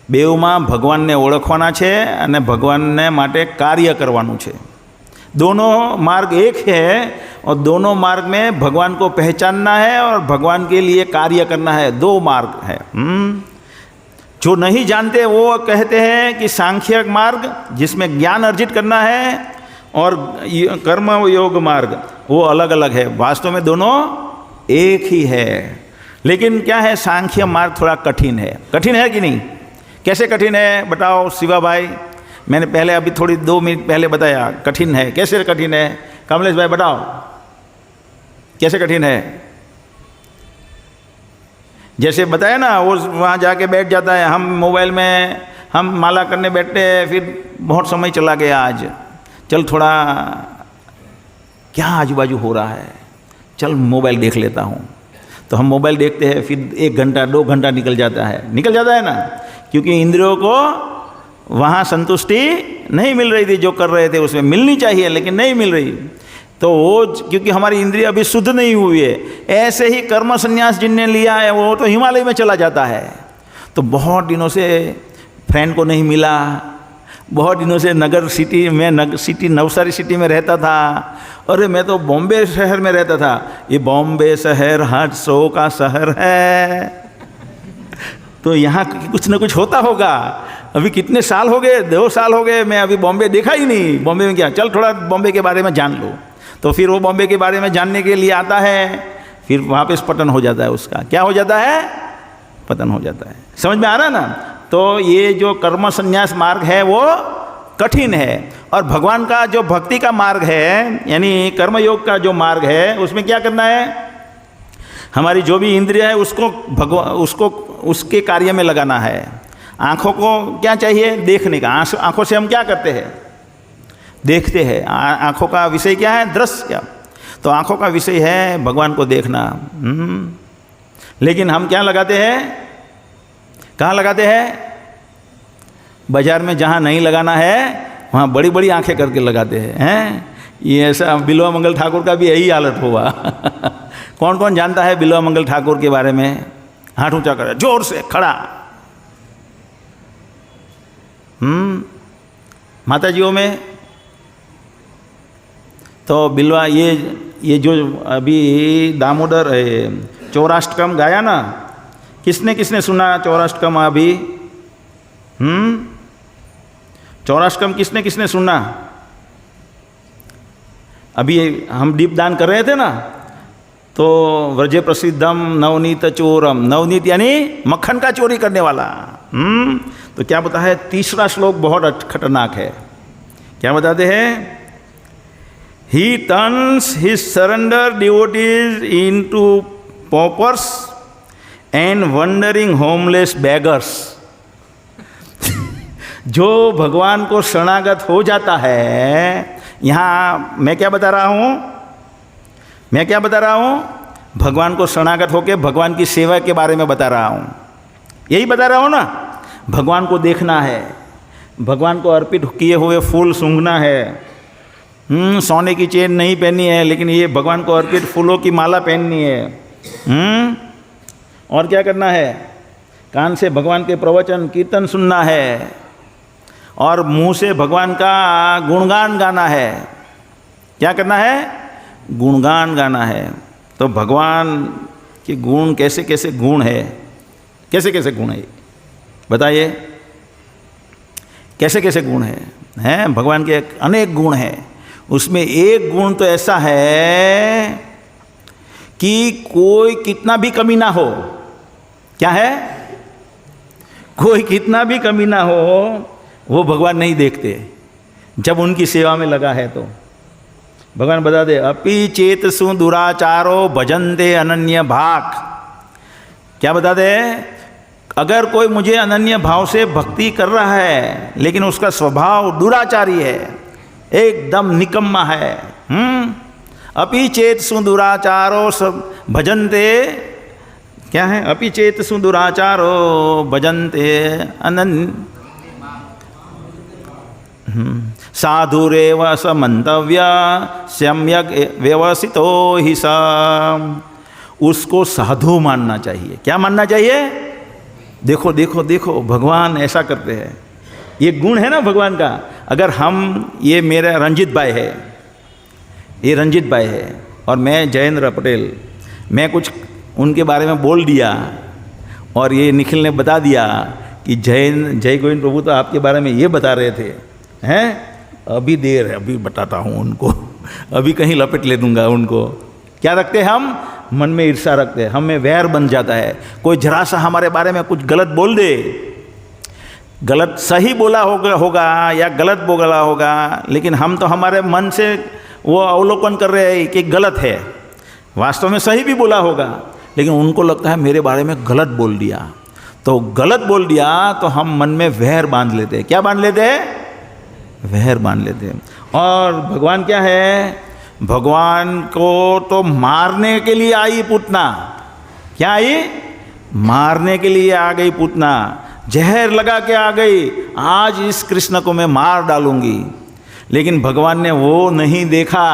બેવમાં ભગવાનને ઓળખવાના છે અને ભગવાનને માટે કાર્ય કરવાનું છે। दोनों मार्ग एक है और दोनों मार्ग में भगवान को पहचानना है और भगवान के लिए कार्य करना है। दो मार्ग है। जो नहीं जानते वो कहते हैं कि सांख्य मार्ग जिसमें ज्ञान अर्जित करना है और कर्म योग मार्ग वो अलग अलग है। वास्तव में दोनों एक ही है, लेकिन क्या है, सांख्य मार्ग थोड़ा कठिन है। कठिन है कि नहीं? कैसे कठिन है बताओ शिवा भाई। मैंने पहले अभी थोड़ी 2 मिनट पहले बताया कठिन है। कैसे कठिन है कमलेश भाई बताओ, कैसे कठिन है? जैसे बताया ना, वो वहाँ जाके बैठ जाता है, हम मोबाइल में हम माला करने बैठते हैं, फिर बहुत समय चला गया, आज चल थोड़ा क्या आजू बाजू हो रहा है, चल मोबाइल देख लेता हूँ। तो हम मोबाइल देखते हैं, फिर 1 घंटा 2 घंटा निकल जाता है ना, क्योंकि इंद्रियों को वहाँ संतुष्टि नहीं मिल रही थी। जो कर रहे थे उसमें मिलनी चाहिए लेकिन नहीं मिल रही। तो वो क्योंकि हमारी इंद्रिय अभी शुद्ध नहीं हुई है। ऐसे ही कर्म संन्यास जिनने लिया है वो तो हिमालय में चला जाता है। तो बहुत दिनों से फ्रेंड को नहीं मिला, बहुत दिनों से सिटी नवसारी सिटी में रहता था। अरे मैं तो बॉम्बे शहर में रहता था। ये बॉम्बे शहर हादसों का शहर है, तो यहाँ कुछ न कुछ होता होगा। अभी कितने साल हो गए, 2 साल हो गए, मैं अभी बॉम्बे देखा ही नहीं। बॉम्बे में क्या, चल थोड़ा बॉम्बे के बारे में जान लो। तो फिर वो बॉम्बे के बारे में जानने के लिए आता है, फिर वापस पतन हो जाता है उसका। क्या हो जाता है? पतन हो जाता है। समझ में आ रहा है ना? तो ये जो कर्म संन्यास मार्ग है वो कठिन है, और भगवान का जो भक्ति का मार्ग है यानी कर्मयोग का जो मार्ग है उसमें क्या करना है, हमारी जो भी इंद्रिय है उसको उसके कार्य में लगाना है। आँखों को क्या चाहिए? देखने का। आँखों से हम क्या करते हैं? देखते हैं। आँखों का विषय क्या है? दृश्य। तो आँखों का विषय है भगवान को देखना। लेकिन हम क्या लगाते हैं? कहाँ लगाते हैं? बाजार में जहाँ नहीं लगाना है वहाँ बड़ी बड़ी आँखें करके लगाते हैं। ये ऐसा बिल्वा मंगल ठाकुर का भी यही हालत हुआ। कौन कौन जानता है बिल्वा मंगल ठाकुर के बारे में? हाथ ऊंचा करे, जोर से खड़ा। माताजियों में तो बिल्वा ये जो अभी दामोदर चौराष्टकम गाया ना, किसने किसने सुना चौराष्टकम? अभी चौराष्टकम किसने किसने सुना? अभी हम दीपदान कर रहे थे ना, तो व्रजे प्रसिद्धम नवनीत चोरम। नवनीत यानी मक्खन का चोरी करने वाला। तो क्या बताता है? 3रा श्लोक बहुत खतरनाक है। क्या बताते हैं? He turns his surrender devotees into paupers and wandering homeless beggars। जो भगवान को शरणागत हो जाता है, यहाँ मैं क्या बता रहा हूँ? भगवान को शरणागत होकर भगवान की सेवा के बारे में बता रहा हूँ। यही बता रहा हूँ ना। भगवान को देखना है, भगवान को अर्पित किए हुए फूल सूंघना है। सोने की चेन नहीं पहननी है, लेकिन ये भगवान को अर्पित फूलों की माला पहननी है। और क्या करना है? कान से भगवान के प्रवचन कीर्तन सुनना है और मुंह से भगवान का गुणगान गाना है। क्या करना है? गुणगान गाना है। तो भगवान के गुण कैसे कैसे गुण है, कैसे कैसे गुण है बताइए, कैसे कैसे गुण है? हैं भगवान के अनेक गुण हैं, उसमें एक गुण तो ऐसा है कि कोई कितना भी कमी ना हो। क्या है? कोई कितना भी कमी ना हो वो भगवान नहीं देखते जब उनकी सेवा में लगा है। तो भगवान बता दे, अपि चेतसु दुराचारो भजन्ते अनन्य भाग। क्या बता दे? अगर कोई मुझे अनन्य भाव से भक्ति कर रहा है लेकिन उसका स्वभाव दुराचारी है, एकदम निकम्मा है, अपि चेतसु दुराचारो सब भजन्ते, क्या है? अपि चेतसु दुराचारो भजन्ते अनन्य साधुरेव स मंतव्य सम्यक व्यवसितो हि स। उसको साधु मानना चाहिए। क्या मानना चाहिए? देखो देखो देखो भगवान ऐसा करते हैं, ये गुण है ना भगवान का। अगर हम, ये मेरा रंजित भाई है, ये रंजित भाई है और मैं जयेंद्र पटेल, मैं कुछ उनके बारे में बोल दिया और ये निखिल ने बता दिया कि जय गोविंद प्रभु तो आपके बारे में ये बता रहे थे, हैं? अभी देर है, अभी बताता हूँ उनको, अभी कहीं लपेट ले दूंगा उनको। क्या रखते हैं हम? मन में ईर्ष्या रखते हैं, हमें वैर बन जाता है। कोई जरा सा हमारे बारे में कुछ गलत बोल दे, गलत सही बोला होगा या गलत बोला होगा, लेकिन हम तो हमारे मन से वो अवलोकन कर रहे हैं कि गलत है, वास्तव में सही भी बोला होगा, लेकिन उनको लगता है मेरे बारे में गलत बोल दिया। तो गलत बोल दिया तो हम मन में वैर बांध लेते हैं। क्या बांध लेते हैं? वैर बांध लेते हैं। और भगवान क्या है? भगवान को तो मारने के लिए आई पूतना। क्या आई? मारने के लिए आ गई पूतना, जहर लगा के आ गई, आज इस कृष्ण को मैं मार डालूंगी। लेकिन भगवान ने वो नहीं देखा,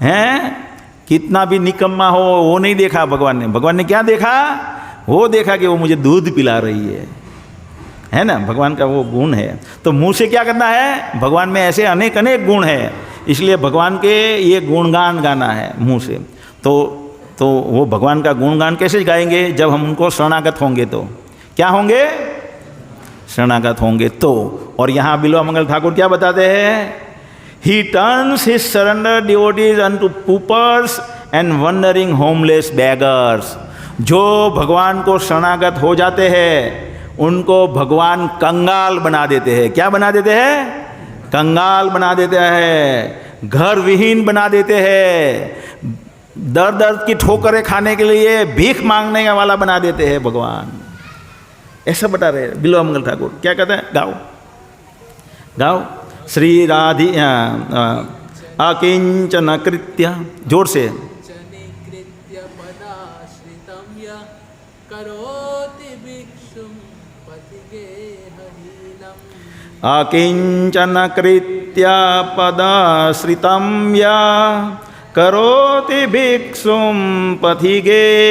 हैं? कितना भी निकम्मा हो वो नहीं देखा भगवान ने क्या देखा? वो देखा कि वो मुझे दूध पिला रही है ना। भगवान का वो गुण है। तो मुंह से क्या करना है? भगवान में ऐसे अनेक अनेक गुण है, इसलिए भगवान के ये गुणगान गाना है मुंह से। तो वो भगवान का गुणगान कैसे गाएंगे? जब हम उनको शरणागत होंगे। तो क्या होंगे? शरणागत होंगे तो। और यहाँ बिल्वामंगल ठाकुर क्या बताते हैं? He turns his surrender devotees unto paupers and wandering homeless beggars। जो भगवान को शरणागत हो जाते हैं उनको भगवान कंगाल बना देते हैं। क्या बना देते हैं? कंगाल बना देते हैं, घर विहीन बना देते हैं, दर्द दर्द की ठोकरें खाने के लिए भीख मांगने वाला बना देते हैं भगवान। ऐसा बता रहे बिल्वामंगल ठाकुर। क्या कहते हैं? गाओ गाओ। श्री राधि अकिंचन कृत्य, जोर से। अकिंचन कृत्य पदाश्रितं या करोति भिक्षुं पथिगेहहीनम्।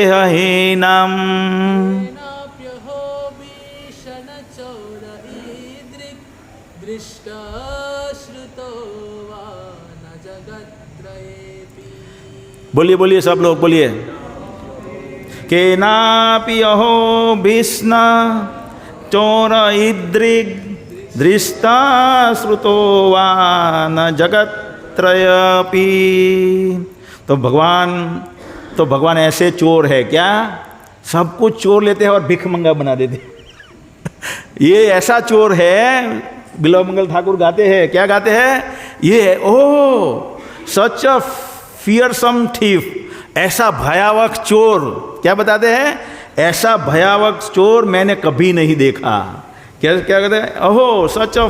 बोलिए बोलिए सब लोग बोलिए। केनापि अहो विष्ण चोर इद्रिग दृष्टा श्रुतो वा न जगत्त्रयपि। तो भगवान ऐसे चोर है क्या? सब कुछ चोर लेते हैं और भिख मंगा बना देते ये ऐसा चोर है। बिल्वामंगल ठाकुर गाते हैं, क्या गाते हैं? ये ओ सच अ फियरसम थीफ, ऐसा भयावह चोर। क्या बताते हैं? ऐसा भयावह चोर मैंने कभी नहीं देखा। क्या कहते हैं? ओहो such a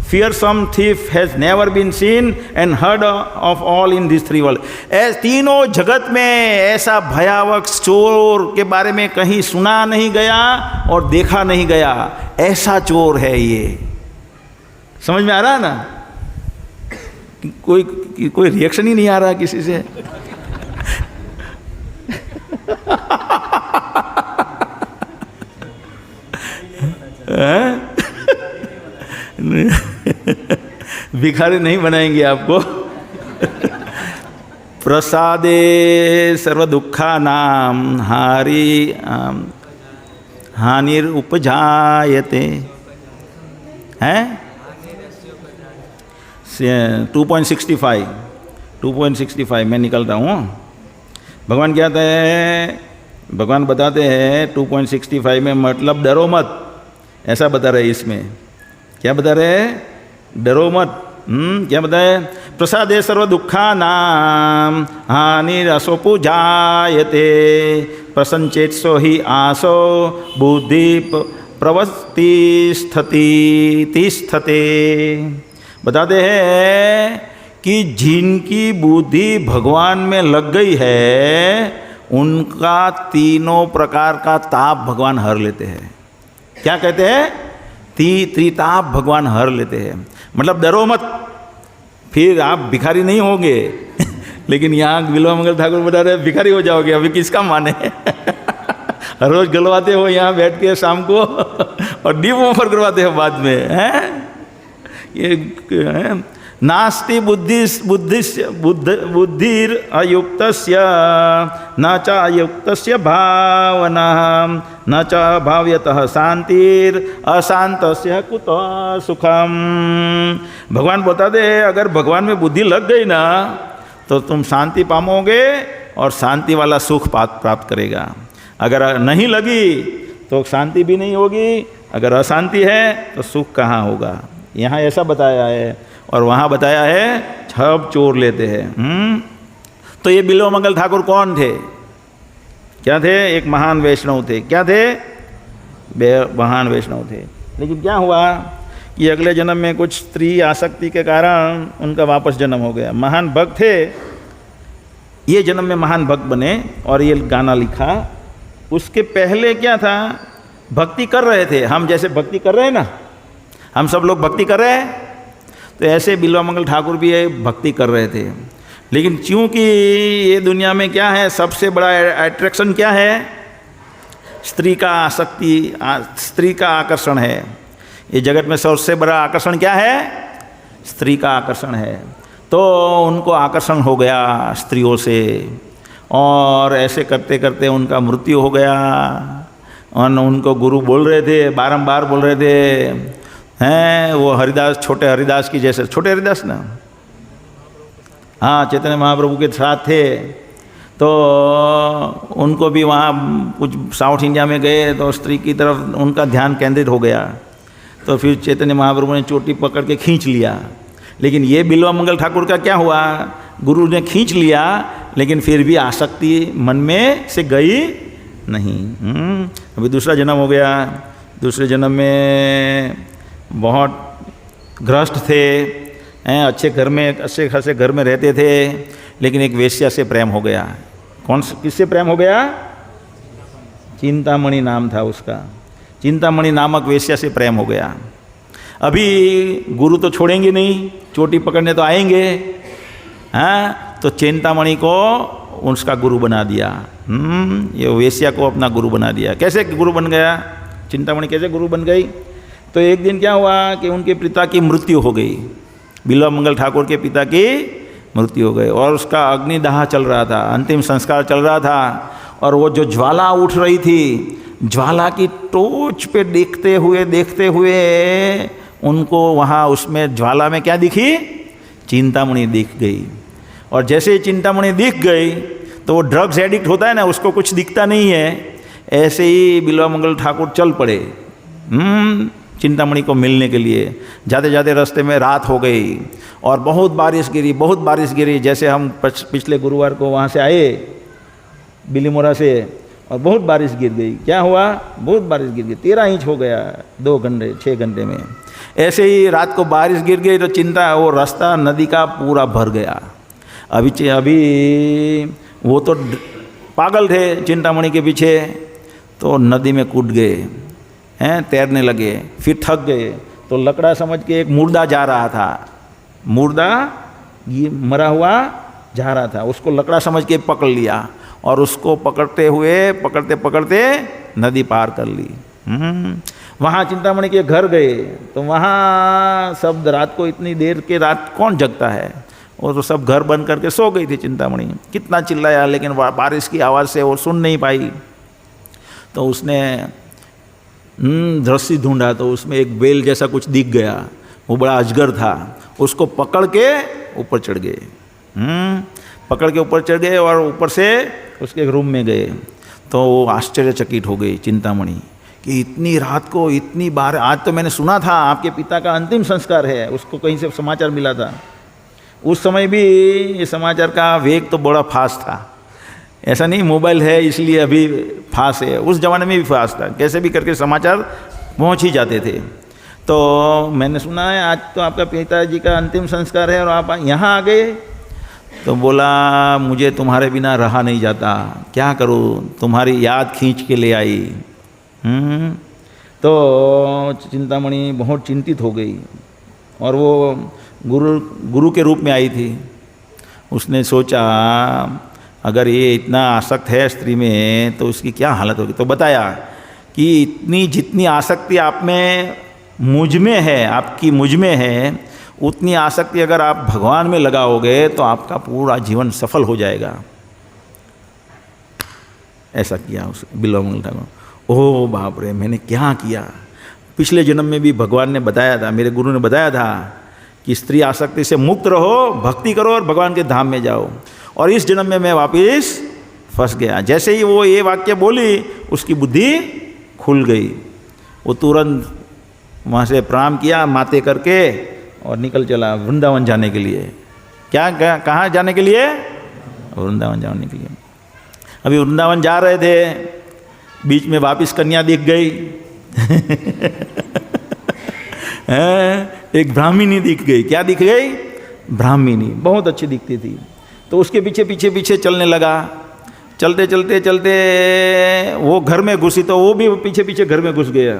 fearsome thief has never been seen and heard of all in this three world. तीनों जगत में ऐसा भयावह चोर के बारे में कहीं सुना नहीं गया और देखा नहीं गया। ऐसा चोर है ये। समझ में आ रहा है ना? कोई रिएक्शन ही नहीं आ रहा किसी से। भिखारी नहीं बनाएंगे आपको। प्रसादे सर्व दुखा नाम हानिर उपजायते है 2.65 मैं निकल रहा हूँ। भगवान क्या कहते हैं, भगवान बताते हैं 2.65 में मतलब डरो मत, ऐसा बता रहे इसमें। क्या बता रहे हैं? डरो मत। क्या बताए? प्रसादे सर्व दुखा नाम हानिरसोपु जायते प्रसन्नचेतसो ही आसो बुद्धि तिष्ठते। बताते हैं कि जिनकी बुद्धि भगवान में लग गई है उनका तीनों प्रकार का ताप भगवान हर लेते हैं। क्या कहते हैं? त्रिताप भगवान हर लेते हैं। मतलब डरो मत, फिर आप भिखारी नहीं होंगे। लेकिन यहाँ बिल्वामंगल ठाकुर बता रहे भिखारी हो जाओगे, अभी किसका माने? रोज गलवाते हो यहाँ बैठ के शाम को और डीप ऑफर करवाते हो बाद में, हैं? ये नास्ति बुद्धिर अयुक्तस्य न च अयुक्तस्य भावना न च भाव्यतः शांतिर अशांतस्य कुतः सुखम। भगवान बताते हैं अगर भगवान में बुद्धि लग गई ना तो तुम शांति पाओगे और शांति वाला सुख प्राप्त करेगा। अगर नहीं लगी तो शांति भी नहीं होगी, अगर अशांति है तो सुख कहाँ होगा। यहाँ ऐसा बताया है और वहाँ बताया है सब चोर लेते हैं। तो ये बिल्वमंगल ठाकुर कौन थे? क्या थे? एक महान वैष्णव थे। क्या थे? महान वैष्णव थे। लेकिन क्या हुआ कि अगले जन्म में कुछ स्त्री आसक्ति के कारण उनका वापस जन्म हो गया। महान भक्त थे, ये जन्म में महान भक्त बने और ये गाना लिखा। उसके पहले क्या था? भक्ति कर रहे थे, हम जैसे भक्ति कर रहे हैं ना, हम सब लोग भक्ति कर रहे हैं, तो ऐसे बिल्वामंगल ठाकुर भी भक्ति कर रहे थे। लेकिन क्योंकि ये दुनिया में क्या है, सबसे बड़ा अट्रैक्शन क्या है? स्त्री का आसक्ति, स्त्री का आकर्षण है। ये जगत में सबसे बड़ा आकर्षण क्या है? स्त्री का आकर्षण है। तो उनको आकर्षण हो गया स्त्रियों से और ऐसे करते करते उनका मृत्यु हो गया। और उनको गुरु बोल रहे थे, बारंबार बोल रहे थे, हैं वो हरिदास, छोटे हरिदास की जैसे, छोटे हरिदास ना, हाँ, चैतन्य महाप्रभु के साथ थे। तो उनको भी वहाँ कुछ साउथ इंडिया में गए तो स्त्री की तरफ उनका ध्यान केंद्रित हो गया। तो फिर चैतन्य महाप्रभु ने चोटी पकड़ के खींच लिया। लेकिन ये बिल्वामंगल ठाकुर का क्या हुआ? गुरु ने खींच लिया लेकिन फिर भी आसक्ति मन में से गई नहीं। अभी दूसरा जन्म हो गया। दूसरे जन्म में बहुत गृहस्थ थे, अच्छे घर में, अच्छे खासे घर में रहते थे, लेकिन एक वेश्या से प्रेम हो गया। कौन, किससे प्रेम हो गया? चिंतामणि नाम था उसका। चिंतामणि नामक वेश्या से प्रेम हो गया। अभी गुरु तो छोड़ेंगे नहीं, चोटी पकड़ने तो आएंगे, हाँ। तो चिंतामणि को उसका गुरु बना दिया। ये वेश्या को अपना गुरु बना दिया। कैसे गुरु बन गया? चिंतामणि कैसे गुरु बन गई? तो एक दिन क्या हुआ कि उनके पिता की मृत्यु हो गई। बिल्वामंगल ठाकुर के पिता की मृत्यु हो गई और उसका अग्निदाह चल रहा था, अंतिम संस्कार चल रहा था। और वो जो ज्वाला उठ रही थी, ज्वाला की टोच पे देखते हुए उनको वहाँ उसमें ज्वाला में क्या दिखी? चिंतामणि दिख गई। और जैसे चिंतामणि दिख गई तो वो ड्रग्स एडिक्ट होता है ना, उसको कुछ दिखता नहीं है। ऐसे ही बिल्वामंगल ठाकुर चल पड़े चिंतामणि को मिलने के लिए। जाते जाते रास्ते में रात हो गई और बहुत बारिश गिरी। जैसे हम पिछले गुरुवार को वहाँ से आए बिलीमोरा से और बहुत बारिश गिर गई। क्या हुआ? बहुत बारिश गिर गई, 13 इंच हो गया 2 घंटे 6 घंटे में। ऐसे ही रात को बारिश गिर गई तो वो रास्ता नदी का पूरा भर गया। अभी वो तो पागल थे चिंतामणि के पीछे, तो नदी में कूद गए, हैं, तैरने लगे। फिर थक गए तो लकड़ा समझ के एक मुर्दा जा रहा था, मुर्दा ये मरा हुआ जा रहा था, उसको लकड़ा समझ के पकड़ लिया और उसको पकड़ते पकड़ते नदी पार कर ली। वहाँ चिंतामणि के घर गए तो वहाँ सब रात को इतनी देर के रात कौन जगता है, वो तो सब घर बंद करके सो गई थी चिंतामणि। कितना चिल्लाया लेकिन बारिश की आवाज़ से वो सुन नहीं पाई। तो उसने रस्सी ढूंढा तो उसमें एक बेल जैसा कुछ दिख गया, वो बड़ा अजगर था। उसको पकड़ के ऊपर चढ़ गए, पकड़ के ऊपर चढ़ गए और ऊपर से उसके रूम में गए। तो वो आश्चर्यचकित हो गई चिंतामणि कि इतनी रात को इतनी बार, आज तो मैंने सुना था आपके पिता का अंतिम संस्कार है, उसको कहीं से समाचार मिला था। उस समय भी ये समाचार का वेग तो बड़ा फास्ट था, ऐसा नहीं मोबाइल है इसलिए अभी फास्ट है, उस ज़माने में भी फास्ट था, कैसे भी करके समाचार पहुंच ही जाते थे। तो मैंने सुना है आज तो आपका पिताजी का अंतिम संस्कार है और आप यहाँ आ गए। तो बोला मुझे तुम्हारे बिना रहा नहीं जाता, क्या करूँ, तुम्हारी याद खींच के ले आई। तो चिंतामणि बहुत चिंतित हो गई और वो गुरु के रूप में आई थी। उसने सोचा अगर ये इतना आसक्त है स्त्री में तो उसकी क्या हालत होगी। तो बताया कि इतनी जितनी आसक्ति आप में मुझ में है, आपकी मुझ में है, उतनी आसक्ति अगर आप भगवान में लगाओगे तो आपका पूरा जीवन सफल हो जाएगा। ऐसा किया उस बिल्वामंगल ठाकुर। ओह बाप रे, मैंने क्या किया। पिछले जन्म में भी भगवान ने बताया था, मेरे गुरु ने बताया था कि स्त्री आसक्ति से मुक्त रहो, भक्ति करो और भगवान के धाम में जाओ। और इस जन्म में मैं वापस फंस गया। जैसे ही वो ये वाक्य बोली उसकी बुद्धि खुल गई। वो तुरंत वहाँ से प्रणाम किया माथे करके और निकल चला वृंदावन जाने के लिए। क्या कहाँ जाने के लिए? वृंदावन जाने के लिए। अभी वृंदावन जा रहे थे, बीच में वापस कन्या दिख गई एक ब्राह्मणी दिख गई। क्या दिख गई? ब्राह्मणी, बहुत अच्छी दिखती थी। तो उसके पीछे पीछे पीछे चलने लगा। चलते चलते चलते वो घर में घुसी तो वो भी पीछे पीछे घर में घुस गया।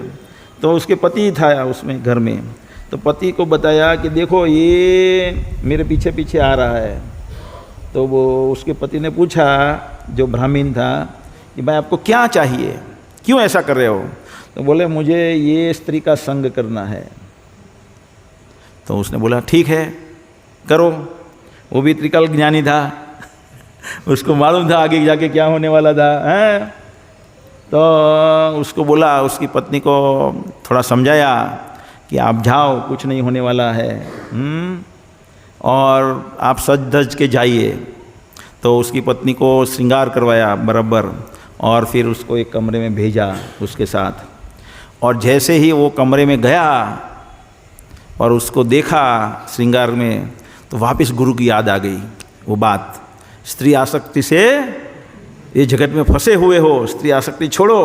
तो उसके पति था उसमें घर में, तो पति को बताया कि देखो ये मेरे पीछे पीछे आ रहा है। तो वो उसके पति ने पूछा, जो ब्राह्मण था, कि भाई आपको क्या चाहिए, क्यों ऐसा कर रहे हो? तो बोले मुझे ये स्त्री का संग करना है। तो उसने बोला ठीक है करो। वो भी त्रिकाल ज्ञानी था, उसको मालूम था आगे जाके क्या होने वाला था, हैं? तो उसको बोला, उसकी पत्नी को थोड़ा समझाया कि आप जाओ, कुछ नहीं होने वाला है, और आप सज धज के जाइए। तो उसकी पत्नी को श्रृंगार करवाया बराबर और फिर उसको एक कमरे में भेजा उसके साथ। और जैसे ही वो कमरे में गया और उसको देखा श्रृंगार में, तो वापस गुरु की याद आ गई। वो बात, स्त्री आसक्ति से ये जगत में फंसे हुए हो, स्त्री आसक्ति छोड़ो,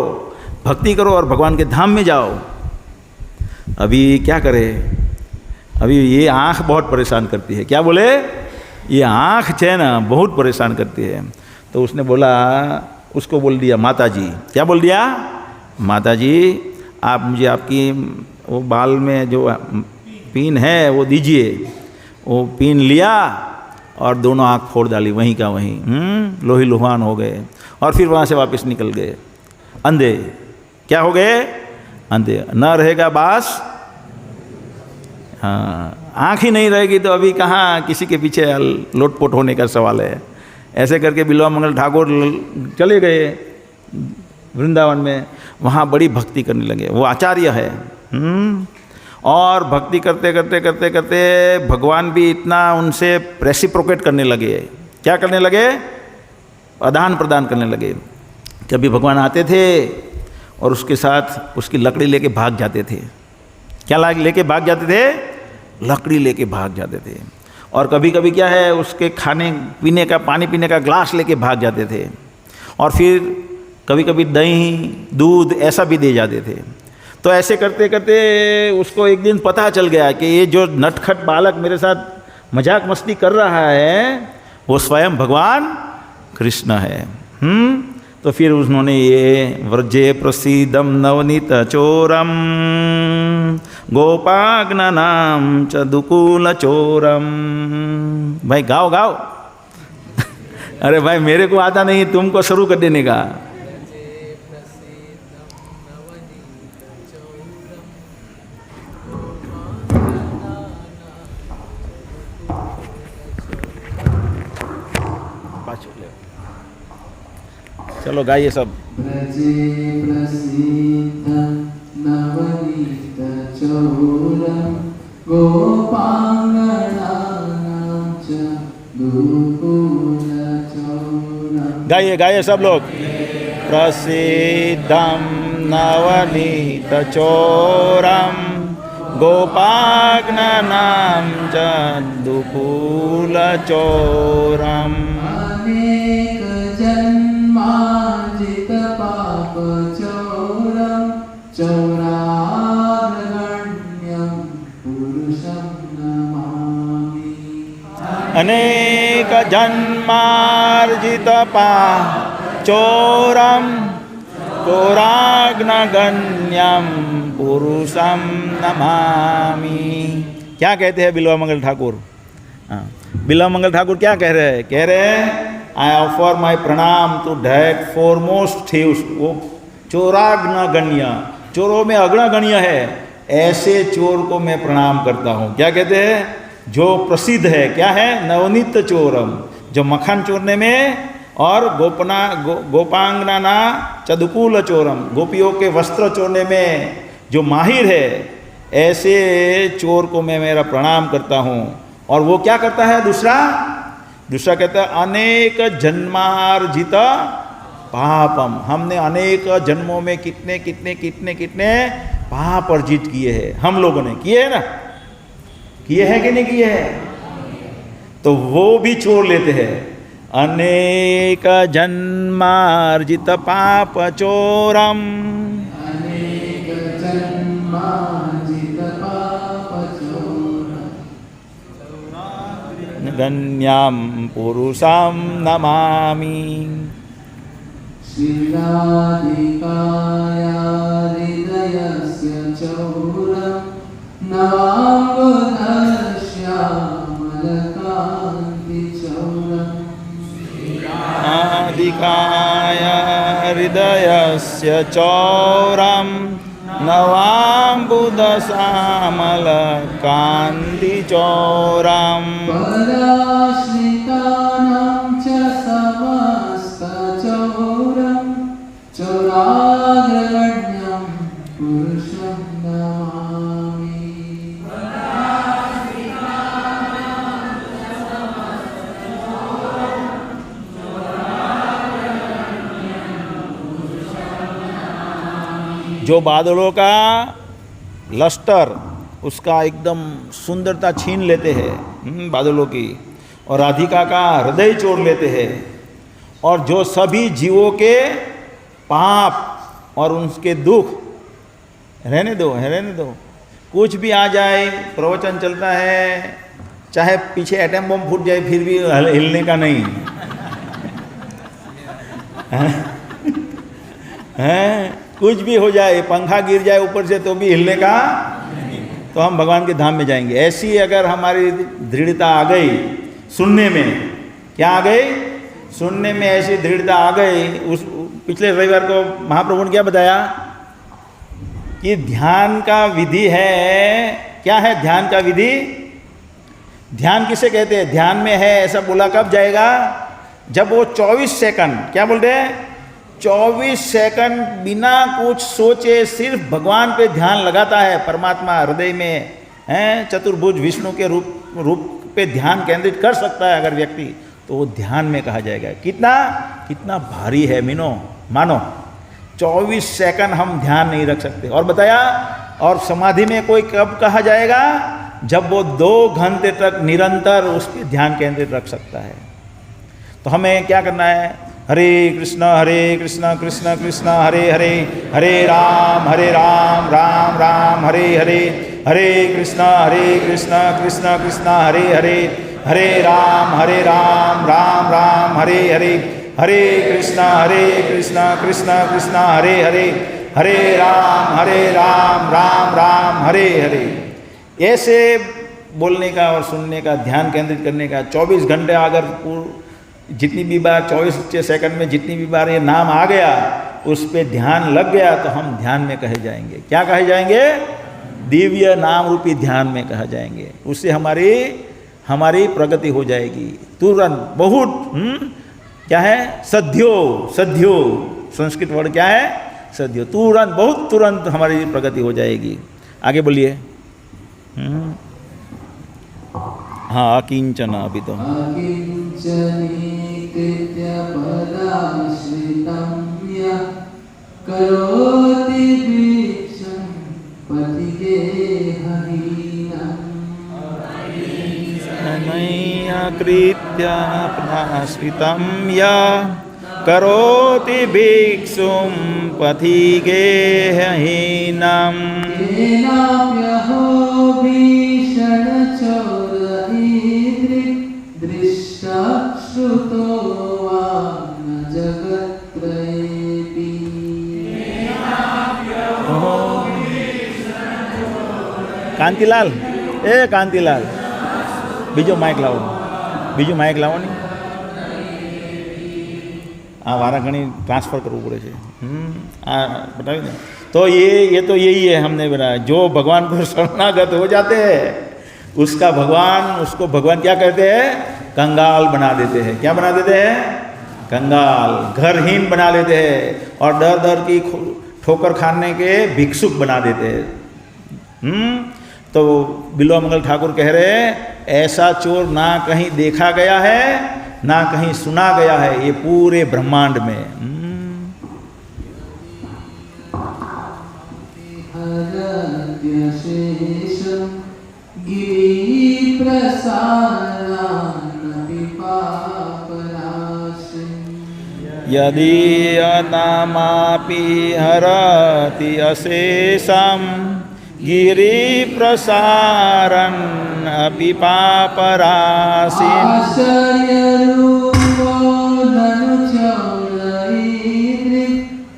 भक्ति करो और भगवान के धाम में जाओ। अभी क्या करे, अभी ये आँख बहुत परेशान करती है। क्या बोले? ये आँख है ना बहुत परेशान करती है। तो उसने बोला, उसको बोल दिया माता जी। क्या बोल दिया? माता जी आप मुझे आपकी वो बाल में जो पीन है वो दीजिए। वो पीन लिया और दोनों आँख फोड़ डाली वहीं का वहीं, लोही लुहान हो गए। और फिर वहाँ से वापस निकल गए अंधे। क्या हो गए? अंधे। न रहेगा बास, हाँ, आँख ही नहीं रहेगी तो अभी कहाँ किसी के पीछे लोटपोट होने का सवाल है। ऐसे करके बिल्वामंगल ठाकुर चले गए वृंदावन में, वहाँ बड़ी भक्ति करने लगे। वो आचार्य है, और भक्ति करते करते करते करते भगवान भी इतना उनसे रेसिप्रोकेट करने लगे। क्या करने लगे? आदान प्रदान करने लगे। कभी भगवान आते थे और उसके साथ उसकी लकड़ी लेके भाग जाते थे। क्या लेके भाग जाते थे? लकड़ी लेके भाग जाते थे। और कभी कभी क्या है, उसके खाने पीने का, पानी पीने का ग्लास लेके भाग जाते थे। और फिर कभी कभी दही दूध ऐसा भी दे जाते थे। तो ऐसे करते करते उसको एक दिन पता चल गया कि ये जो नटखट बालक मेरे साथ मजाक मस्ती कर रहा है वो स्वयं भगवान कृष्ण है। तो फिर उन्होंने ये व्रजे प्रसीदम नवनीत चोरम गोपाग्नानाम च दुकूल चोरम। भाई गाओ गाओ अरे भाई मेरे को आता नहीं, तुमको शुरू कर देने का। चलो गाइए सब। व्रजे प्रसीद नवनीत चौरम गोपांगनानां च दुकूल चौरम। गाइए गाइए सब लोग। प्रसिद्धम नवनीत चोरम गोपाग्नानां च दुकूल चोरम। अनेक जन्मार्जित पाप चौरम चौरागण्यं पुरुषं नमामि। अनेक जन्मार्जित चोरम चोराग्नगण्यम पुरुषम नमामि। क्या कहते हैं बिल्वा मंगल ठाकुर? हाँ, बिल्वा मंगल ठाकुर क्या कह रहे हैं? कह रहे हैं आई ऑफर माई प्रणाम टू दैट फॉरमोस्ट थीव्स, वो चोराग्नगण्य, चोरों में अग्रगण्य है, ऐसे चोर को मैं प्रणाम करता हूँ। क्या कहते हैं? जो प्रसिद्ध है, क्या है? नवनीत चोरम, जो मक्खन चोरने में और गोपांगना चदुकूल चोरम, गोपियों के वस्त्र चोरने में जो माहिर है, ऐसे चोर को मैं मेरा प्रणाम करता हूँ। और वो क्या करता है? दूसरा कहता है अनेक जन्मार्जित पापम, हमने अनेक जन्मों में कितने कितने कितने कितने पाप अर्जित किए हैं, हम लोगों ने किए हैं ना, किए हैं कि नहीं किए हैं? तो वो भी चोर लेते हैं। अनेक जन्मार्जित पाप चोरम अनेक जन्मार्जित पाप चोरम गण्यं पुरुषं नमामि। श्रीराधिकाया हृदयस्य चौरं नवाम्बुधश्यामलकान्ति चौरम्। अधिकाय हृदयस्य चौरं नवाम्बुदश्यामलकान्ति चौरम्। पराश्रितानां च समस्तचौरं चौराग्रगण्यं पुरुषं नमामि। जो बादलों का लश्कर उसका एकदम सुंदरता छीन लेते हैं बादलों की, और राधिका का हृदय चोर लेते हैं, और जो सभी जीवों के पाप और उनके दुख रहने दो, कुछ भी आ जाए, प्रवचन चलता है, चाहे पीछे एटम बम फूट जाए फिर भी हिलने का नहीं है। कुछ भी हो जाए, पंखा गिर जाए ऊपर से तो भी हिलने का, तो हम भगवान के धाम में जाएंगे। ऐसी अगर हमारी दृढ़ता आ गई सुनने में, क्या आ गई? सुनने में ऐसी दृढ़ता आ गई। उस पिछले रविवार को महाप्रभु ने क्या बताया कि ध्यान का विधि है। क्या है ध्यान का विधि? ध्यान किसे कहते हैं? ध्यान में है ऐसा बोला कब जाएगा? जब वो 24 सेकंड, क्या बोलते हैं, 24 सेकंड बिना कुछ सोचे सिर्फ भगवान पे ध्यान लगाता है। परमात्मा हृदय में है, चतुर्भुज विष्णु के रूप पे ध्यान केंद्रित कर सकता है अगर व्यक्ति, तो वो ध्यान में कहा जाएगा। कितना भारी है मानो 24 सेकंड हम ध्यान नहीं रख सकते। और बताया, और समाधि में कोई कब कहा जाएगा? जब वो 2 घंटे तक निरंतर उस पर ध्यान केंद्रित रख सकता है। तो हमें क्या करना है? हरे कृष्ण कृष्ण कृष्ण हरे हरे, हरे राम राम राम हरे हरे, हरे कृष्ण कृष्ण कृष्ण हरे हरे, हरे राम राम राम हरे हरे, हरे कृष्ण कृष्ण कृष्ण हरे हरे, हरे राम राम राम हरे हरे। ऐसे बोलने का और सुनने का, ध्यान केंद्रित करने का 24 घंटे अगर जितनी भी बार 24 सेकंड में जितनी भी बार ये नाम आ गया, उस पे ध्यान लग गया, तो हम ध्यान में कहे जाएंगे। क्या कहे जाएंगे? दिव्य नाम रूपी ध्यान में कहा जाएंगे। उससे हमारी प्रगति हो जाएगी तुरंत। बहुत क्या है? सद्यो, सद्यो, संस्कृत वर्ड क्या है? सद्यो। तुरंत, बहुत तुरंत हमारी प्रगति हो जाएगी। आगे बोलिए। हाँ, अकिंचन अभी तो अकिंचनीकृत्य पदाश्रितं यः करोति भिक्षं पथिगेहहीनम् कृत्य प्राश्रितं या करोति भिक्षुं पथिगेहहीनम् येनाप्यहो भीषणचोरईदृक् दृष्टा श्रुतो वा न जगत्त्रयेऽपि। કાંતિલાલ, એ કાંતિલાલ, બીજો માઇક લાવો, બીજું માઇક લાવો ને. આ વારા ઘણી ટ્રાન્સફર કરવું પડે છે. આ बताइए ना. तो ये तो यही है, हमने बताया, जो भगवान को शरणागत हो जाते हैं उसका भगवान, उसको भगवान क्या कहते हैं? कंगाल बना देते हैं. क्या बना देते हैं? कंगाल, घरहीन बना देते हैं और दर दर की ठोकर खाने के भिक्षुक बना देते हैं. तो बिल्वामंगल ठाकुर कह रहे हैं, ऐसा चोर ना कहीं देखा गया है ना कहीं सुना गया है ये पूरे ब्रह्मांड में. यदि अनामापि हरति अशेषं गिरिप्रसारन् अपि पापराशिम्. आश्चर्यरूपो धनुचौरईदृक्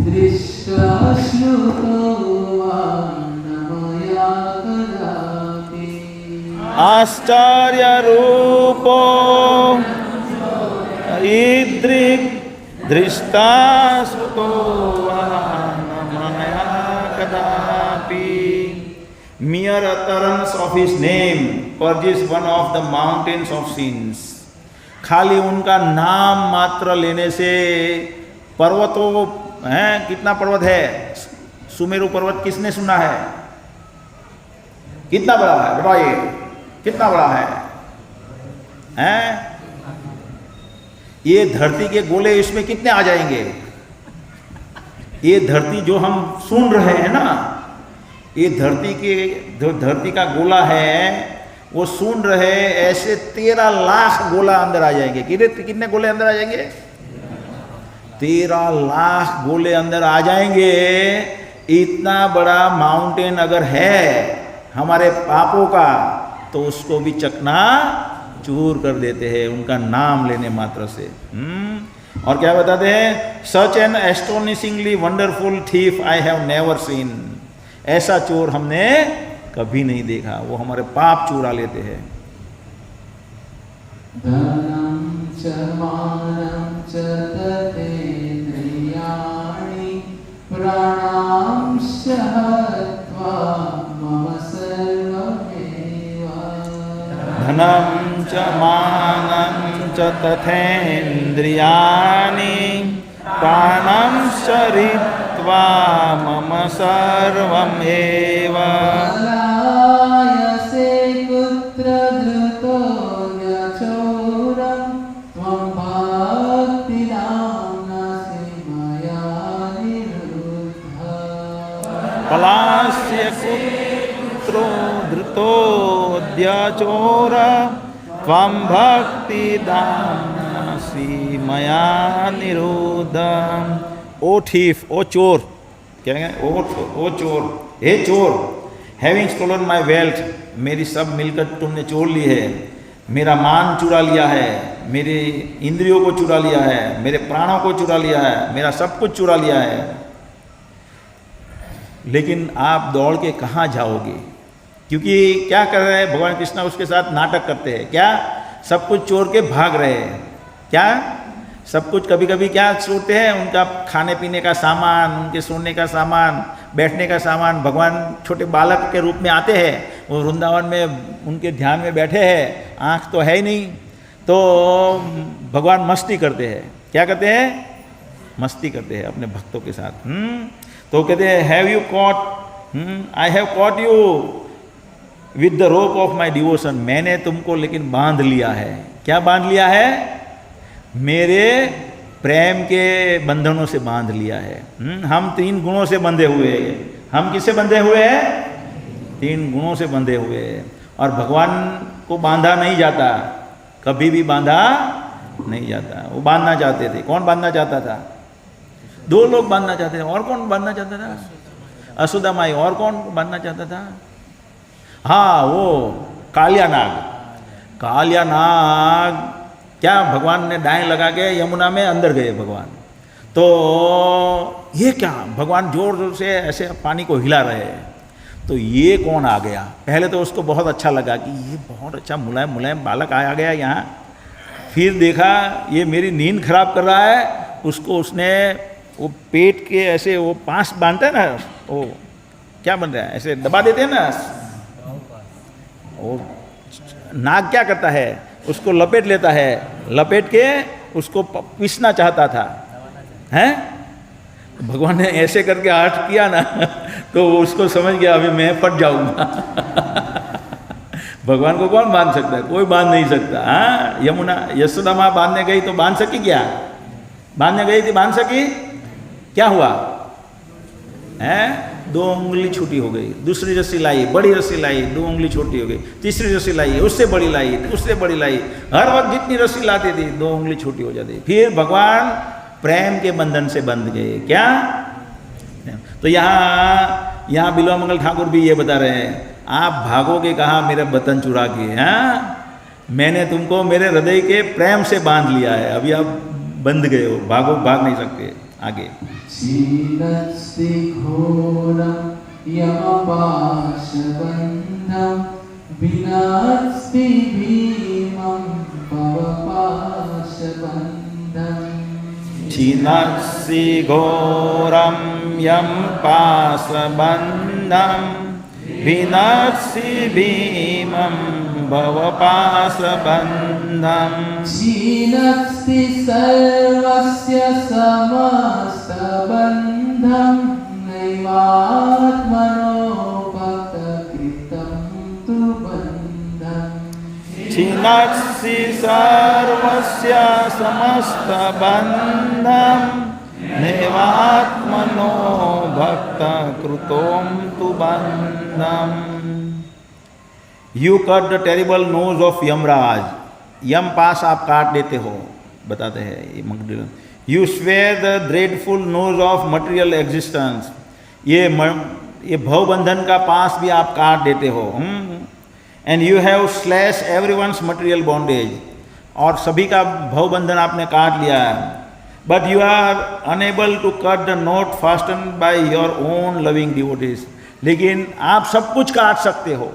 दृष्टा श्रुतो वा न मया कदापि. आश्चर्यरूपो ईदृक् दृष्टा श्रुतो वा न मया कदापि. Mere utterance of his name purges one of the mountains of sins. खाली उनका नाम मात्र लेने से पर्वतों हैं, कितना पर्वत है? सुमेरु पर्वत किसने सुना है? कितना बड़ा है बताइए, कितना बड़ा है? हैं? ये धरती के गोले इसमें कितने आ जाएंगे? ये धरती जो हम सुन रहे हैं ना, ये धरती के जो धरती का गोला है वो सुन रहे, ऐसे 13 लाख गोला अंदर आ जाएंगे. कितने गोले अंदर आ जाएंगे? 13 लाख गोले अंदर आ जाएंगे. इतना बड़ा माउंटेन अगर है हमारे पापों का तो उसको भी चकना चूर कर देते हैं उनका नाम लेने मात्र से. और क्या बताते हैं? Such an astonishingly wonderful thief I have never seen. ऐसा चोर हमने कभी नहीं देखा, वो हमारे पाप चुरा लेते हैं. धनं च मानं च ततेन्द्रियाणि प्राणांश्च हत्वा मम सर्वमेव. धनं च मानं च तथेन्द्रियाणि प्राणंश्च हत्वा मम सर्वमेव. पलायसे कुत्र धृतो न्यचोरं त्वं भक्तिदाम्नासि मया निरुद्धः. पलास्य कुत्रो धृतोऽद्यचोर त्वं भक्तिदाम्नासि मया निरुद्धः. ओ ठीफ, ओ चोर, क्या कहेंगे? ओ चोर, हे चोर, हैविंग स्टोलन माई वेल्थ, मेरी सब मिलकर तुमने चोर ली है. मेरा मान चुरा लिया है, मेरे इंद्रियों को चुरा लिया है, मेरे प्राणों को चुरा लिया है, मेरा सब कुछ चुरा लिया है. लेकिन आप दौड़ के कहाँ जाओगे? क्योंकि क्या कर रहे हैं भगवान कृष्ण? उसके साथ नाटक करते हैं. क्या? सब कुछ चोर के भाग रहे हैं. क्या? सब कुछ कभी कभी क्या सोते हैं? उनका खाने पीने का सामान, उनके सोने का सामान, बैठने का सामान. भगवान छोटे बालक के रूप में आते हैं, वो वृंदावन में उनके ध्यान में बैठे हैं, आँख तो है ही नहीं, तो भगवान मस्ती करते हैं. क्या करते हैं? मस्ती करते हैं अपने भक्तों के साथ। तो कहते हैं have you cot, I have caught you with the rope of my devotion, मैंने तुमको लेकिन बांध लिया है। क्या बांध लिया है? मेरे प्रेम के बंधनों से बांध लिया है। हम 3 गुणों से बंधे हुए हैं। हम किससे बंधे हुए हैं? 3 गुणों से बंधे हुए हैं। और भगवान को बांधा नहीं जाता, कभी भी बांधा नहीं जाता। वो बांधना चाहते थे। कौन बांधना चाहता था? 2 लोग बांधना चाहते थे। और कौन बांधना चाहता था? असुदा माई। और कौन बांधना चाहता था? हाँ, वो कालिया नाग। कालिया नाग क्या भगवान ने डांय लगा के यमुना में अंदर गए भगवान। तो ये क्या, भगवान जोर जोर से ऐसे पानी को हिला रहे हैं। तो ये कौन आ गया? पहले तो उसको बहुत अच्छा लगा कि ये बहुत अच्छा मुलायम मुलायम बालक आ गया यहाँ। फिर देखा ये मेरी नींद खराब कर रहा है। उसको उसने वो पेट के ऐसे वो पास बांधते हैं ना, वो क्या बन रहा है, ऐसे दबा देते हैं ना। वो नाग क्या करता है? उसको लपेट लेता है, लपेट के उसको पीसना चाहता था, हैं? भगवान ने ऐसे करके आठ किया ना तो उसको समझ गया अभी मैं फट जाऊंगा। भगवान को कौन बांध सकता है? कोई बांध नहीं सकता। हाँ, यमुना यशोदा माँ बांधने गई तो बांध सकी क्या? बांधने गई थी, बांध सकी? क्या हुआ है? 2 उंगली छोटी हो गई। दूसरी रस्सी लाई, बड़ी रस्सी लाई, 2 उंगली छोटी हो गई। तीसरी रस्सी लाई, उससे बड़ी लाई, उससे बड़ी लाई। हर वक्त जितनी रस्सी लाती थी 2 उंगली छोटी हो जाती। फिर भगवान प्रेम के बंधन से बंध गए। क्या? तो यहाँ बिल्वा मंगल ठाकुर भी ये बता रहे हैं, आप भागोगे कहाँ मेरा बतन चुरा के? हाँ, मैंने तुमको मेरे हृदय के प्रेम से बांध लिया है, अभी आप बंध गए हो, भागो, भाग नहीं सकते आगे। क्षीणस्ति घोरं यमपाशबन्धं विनास्ति भीमं भवपाशबन्धम्। क्षीणस्ति घोरं यम पाशबन्धं विनास्ति भीमं भवपाशबन्धम्। क्षीणस्ति सर्वस्य समस्तबन्धं नैवात्मनो भक्तकृतं तु बन्धम्। क्षीणस्ति सर्वस्य समस्तबन्धं नैवात्मनो भक्तकृतं तु बन्धम्। You cut the terrible nose of Yamraj. यम पास आप काट देते हो, बताते हैं ये मंगल। You swear the dreadful nose of material existence. ये भवबंधन का पास भी आप काट देते हो। And you have slashed everyone's material bondage. और सभी का भवबंधन आपने काट लिया है। But you are unable to cut the knot fastened by your own loving devotees. लेकिन आप सब कुछ काट सकते हो।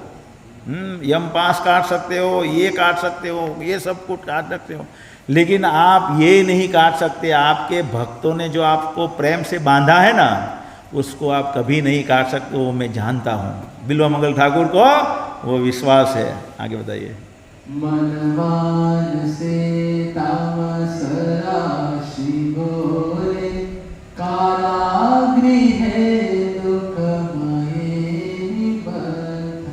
यम पास काट सकते हो, ये काट सकते हो, ये सब कुछ काट सकते हो, लेकिन आप ये नहीं काट सकते, आपके भक्तों ने जो आपको प्रेम से बांधा है ना, उसको आप कभी नहीं काट सकते। वो मैं जानता हूँ। बिल्वा मंगल ठाकुर को वो विश्वास है। आगे बताइए। मनवान से तामस राशि घोरे कारागृहे दुःखमये निबद्ध।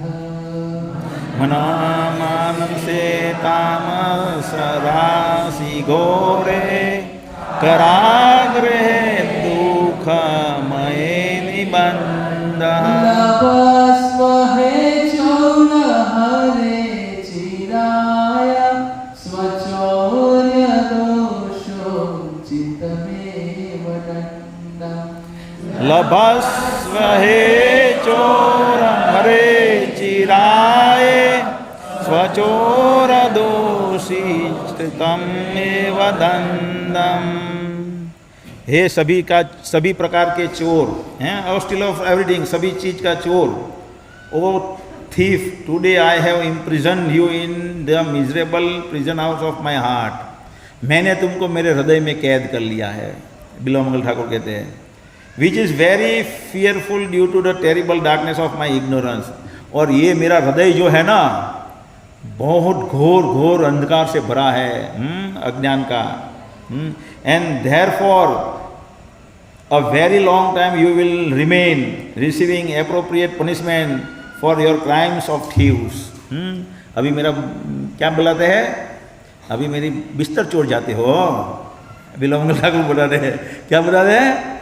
मनामान से तामस राशि घोरे करागृहे दुःखमये निबद्ध। लभस्व हे चौर हरे चिराय स्वचौर्य दोषो चित्तमेव दण्डम्। लभस्व हे चोर हरे चिराय स्वचोर दोषी तमेव दंडम। हे सभी प्रकार के चोर हैं, हॉस्टिल ऑफ एवरीथिंग, सभी चीज का चोर। ओ thief, today I have imprisoned you in the miserable prison house of my heart. मैंने तुमको मेरे हृदय में कैद कर लिया है। बिल्वा मंगल ठाकुर कहते हैं, which is very fearful due to the terrible darkness of my ignorance. और ये मेरा हृदय जो है ना, बहुत घोर घोर अंधकार से भरा है, अज्ञान का। And therefore a very long time you will remain receiving appropriate punishment for your crimes of thieves. अभी मेरा क्या बुलाते हैं, अभी मेरी बिस्तर चोर जाते हो, बिलोंगल ठाकुर बुला रहे हैं, क्या बुला रहे हैं,